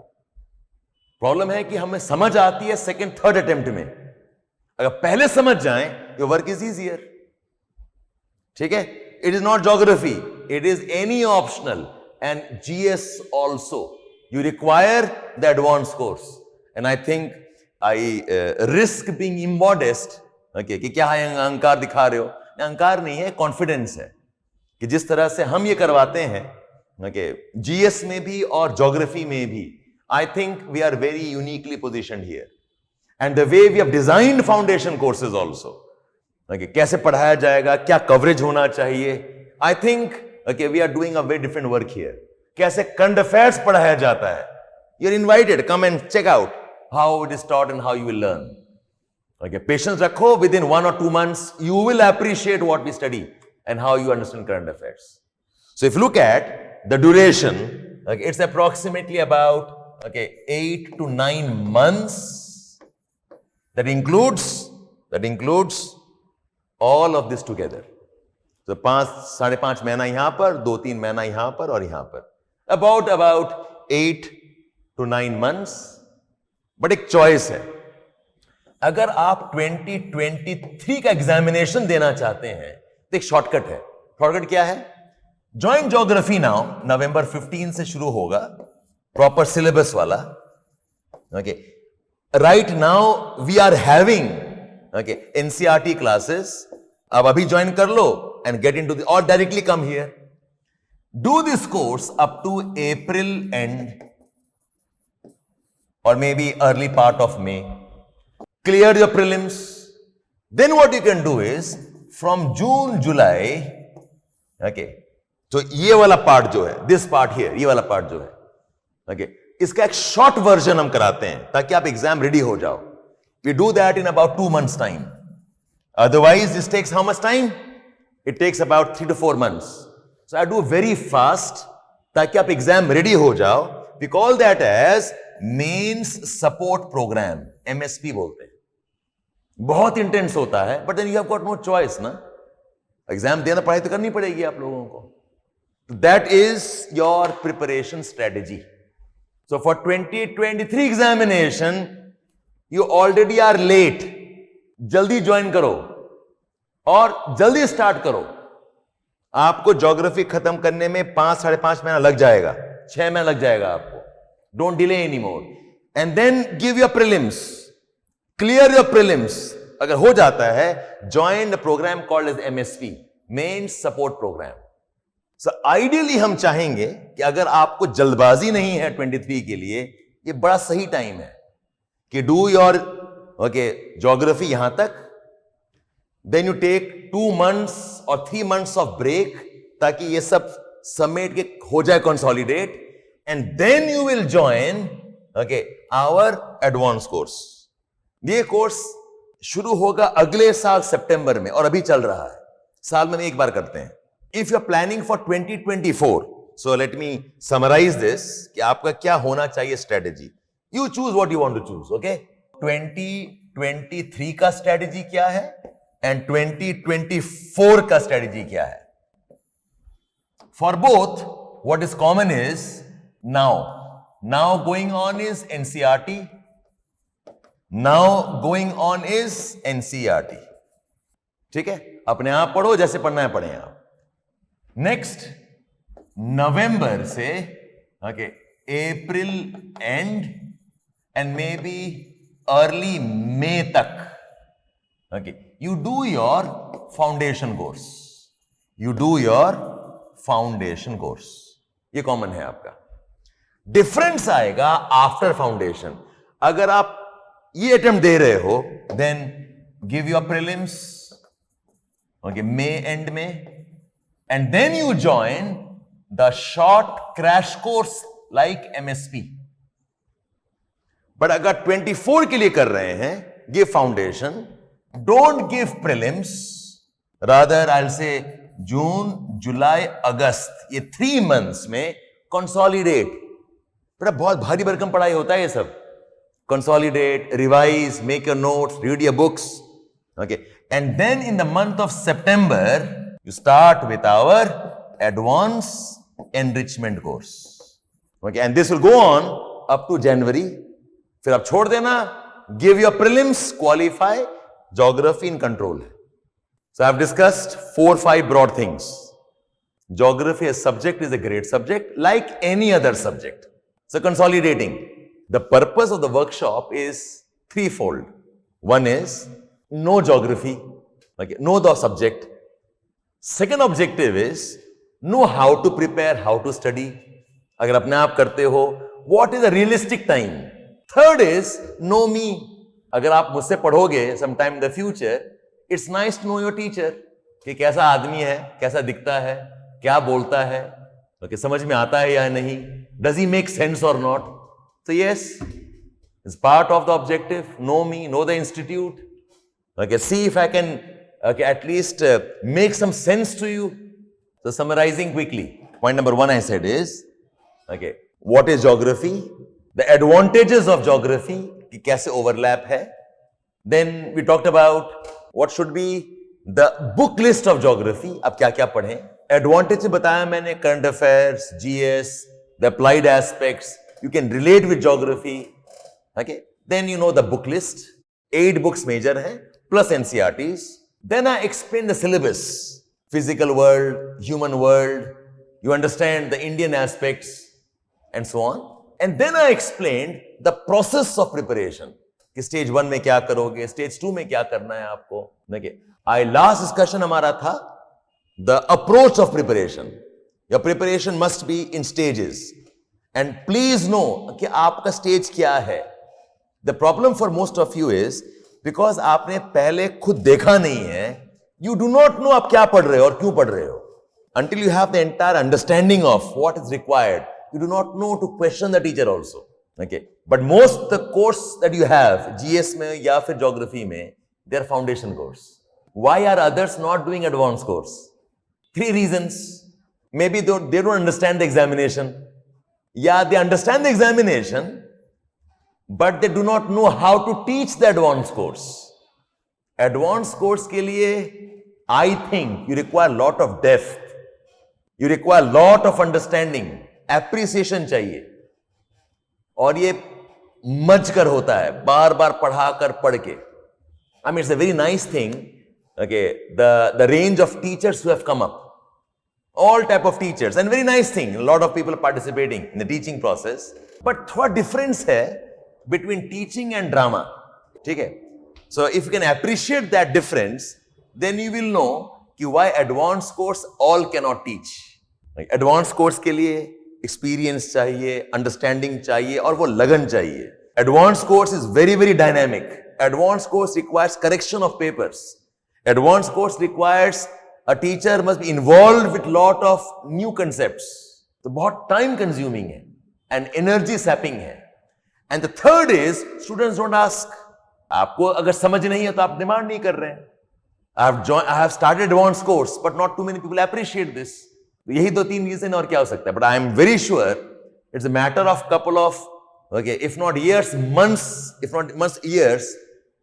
प्रॉब्लम है कि हमें समझ आती है सेकंड थर्ड अटेम्प्ट में. अगर पहले समझ जाएं, योर वर्क इज इजियर. ठीक है, it is not geography, it is any optional, and GS also. You require the advanced course, and I think I risk being immodest. Okay, कि क्या है अहंकार दिखा रहे हो? अहंकार नहीं है, कॉन्फिडेंस है कि जिस तरह से हम ये करवाते हैं, okay, GS में भी और ज्योग्राफी में भी, I think we are very uniquely positioned here. And the way we have designed foundation courses also, okay, कैसे पढ़ाया जाएगा, क्या कवरेज होना चाहिए, I think, okay, we are doing a very different work here. कैसे current affairs पढ़ाया जाता है, you're invited, come and check out how it is taught and how you will learn. Okay, patience रखो, within 1 or 2 months you will appreciate what we study and how you understand current affairs. So if you look at the duration, okay, it's approximately about 8 to 9 months. That includes all of this together. So 5-5.5 महीना यहां पर, 2-3 महीना यहां पर और यहां पर. About 8 to 9 months. But एक चॉइस है. अगर आप 2023 का एग्जामिनेशन देना चाहते हैं तो एक शॉर्टकट है. शॉर्टकट क्या है? ज्वाइन ज्योग्राफी नाउ, नवंबर 15 से शुरू होगा, प्रॉपर सिलेबस वाला. Okay, right now we are having NCERT classes. अब अभी ज्वाइन कर लो एंड गेट इनटू द, और directly come here. Do this course up to April end or maybe early part of May. Clear your prelims. Then what you can do is from June, July, okay, तो ये वाला part जो है, this part here, ये वाला part जो है, okay, इसका एक शॉर्ट वर्जन हम कराते हैं ताकि आप एग्जाम रेडी हो जाओ. We do that in about 2 months time. Otherwise this takes how much time? It takes about 3 to 4 months. So I do very fast ताकि आप एग्जाम रेडी हो जाओ. We call that as mains support programme, MSP बोलते हैं. बहुत intense होता है, but then you have got no choice ना. एग्जाम देना, पढ़ाई तो करनी पड़ेगी आप लोगों को. That is your preparation strategy. So for 2023 examination, you already are late. जल्दी ज्वाइन करो और जल्दी स्टार्ट करो. आपको ज्योग्राफी खत्म करने में 5-5.5 महीना लग जाएगा, 6 महीना लग जाएगा आपको. Don't delay anymore. And then give your prelims. Clear your prelims. अगर हो जाता है, join the program called as MSP, Mains Support Program. So ideally हम चाहेंगे कि अगर आपको जल्दबाजी नहीं है 23 के लिए, ये बड़ा सही टाइम है कि do your geography यहां तक, then you take 2 months or 3 months of break ताकि ये सब समेट के हो जाए consolidate, and then you will join our advanced course. ये कोर्स शुरू होगा अगले साल सितंबर में और अभी चल रहा है. साल में एक बार करते हैं. If you are planning for 2024, so let me summarize this कि आपका क्या होना चाहिए strategy. You choose what you want to choose, okay? 2023 का strategy क्या है and 2024 का strategy क्या है? For both, what is common is now going on is NCERT. Now going on is NCERT. ठीक है, अपने आप पढ़ो, जैसे पढ़ना है पढ़ें आप. नेक्स्ट नवंबर से April end and maybe early May तक, you do your foundation course. You do your foundation course. ये कॉमन है आपका. डिफरेंस आएगा आफ्टर फाउंडेशन. अगर आप ये अटेम्प्ट दे रहे हो, then give your prelims May end में, and then you join the short crash course like MSP. But अगर 24 के लिए कर रहे हैं, give foundation, don't give prelims, rather I'll say June, July, August, ये 3 months में consolidate. बड़ा बहुत भारी भरकम पढ़ाई होता है ये सब. Consolidate, revise, make your notes, read your books, and then in the month of September you start with our advanced enrichment course. And this will go on up to January. फिर आप छोड़ देना, give your prelims, qualify, geography in control. So I have discussed 4-5 broad things. Geography as subject is a great subject, like any other subject. So consolidating, the purpose of the workshop is threefold. One is know geography, okay, know the subject. Second objective is know how to prepare, how to study. अगर अपने आप करते हो, what is a realistic time? Third is know me. अगर आप मुझसे पढ़ोगे sometime in the future, it's nice to know your teacher. कि कैसा आदमी है, कैसा दिखता है, क्या बोलता है, okay, समझ में आता है या नहीं, does he make sense or not? So yes, it's part of the objective. Know me, know the institute. Okay, see if I can at least make some sense to you. So summarizing quickly, point number one I said is, okay, what is geography? The advantages of geography, कि कैसे overlap है. Then we talked about what should be the book list of geography. अब क्या क्या पढ़ें? Advantage बताया मैंने, current affairs, GS, the applied aspects. You can relate with geography. Okay. Then you know the book list. 8 books major हैं, plus NCERTs. Then I explain the syllabus. Physical world, human world. You understand the Indian aspects and so on. And then I explained the process of preparation. कि stage 1 में क्या करोगे, stage 2 में क्या करना है आपको. देखिए, last discussion हमारा था the approach of preparation. Your preparation must be in stages. And please know कि आपका stage क्या है. The problem for most of you is because आपने पहले खुद देखा नहीं है, you do not know आप क्या पढ़ रहे हो और क्यों पढ़ रहे हो. Until you have the entire understanding of what is required, you do not know to question the teacher also. Okay. But most the course that you have, GS में या फिर geography में, they are foundation course. Why are others not doing advanced course? 3 reasons. Maybe they don't understand the examination. Yeah, they understand the examination, but they do not know how to teach the advanced course. Advanced course के लिए, I think you require lot of depth. You require lot of understanding. Appreciation चाहिए. और ये मज कर होता है, बार बार पढ़ा कर पढ़ के. I mean, it's a very nice thing. Okay, the range of teachers who have come up. All type of teachers, and very nice thing. A lot of people participating in the teaching process. But what difference है between teaching and drama? ठीक है? So if you can appreciate that difference, then you will know कि why advanced course all cannot teach. Like advanced course के लिए experience चाहिए, understanding चाहिए और वो लगन चाहिए. Advanced course is very very dynamic. Advanced course requires correction of papers. Advanced course requires a teacher must be involved with lot of new concepts. तो बहुत time consuming है and energy sapping है. And the third is students don't ask. आपको अगर समझ नहीं है तो आप demand नहीं कर रहे हैं. I have started advanced course, but not too many people appreciate this. यही 2-3 reason और क्या हो सकता है. But I am very sure it's a matter of couple of, okay, if not years, months, if not months, years,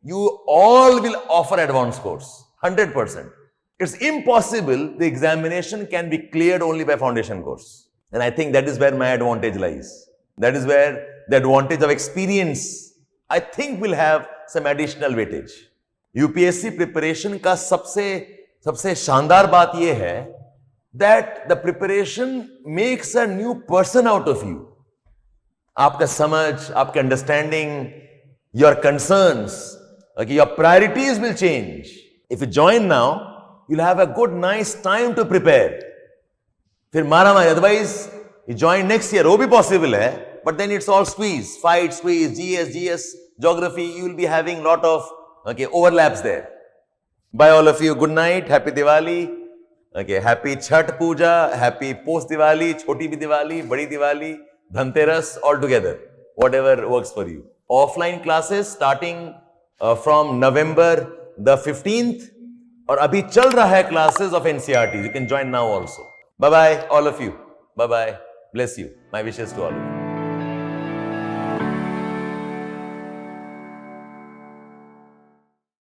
you all will offer advanced course. 100%. It's impossible the examination can be cleared only by foundation course. And I think that is where my advantage lies. That is where the advantage of experience, I think, will have some additional weightage. UPSC preparation का सबसे शानदार बात यह है that the preparation makes a new person out of you. आपका समझ, आपका understanding, your concerns, okay, your priorities will change. If you join now, you'll have a good, nice time to prepare. फिर मारा मारी, otherwise you join next year, वो भी possible है, but then it's all squeeze, fight, squeeze, GS, geography, you will be having lot of overlaps there. Bye all of you, good night, happy Diwali, happy Chhat Puja, happy post Diwali, choti bhi Diwali, badi Diwali, Dhanteras, all together, whatever works for you. Offline classes starting from November the 15th, और अभी चल रहा है classes of NCERT. You can join now also. Bye bye all of you. Bye bye. Bless you. My wishes to all of you.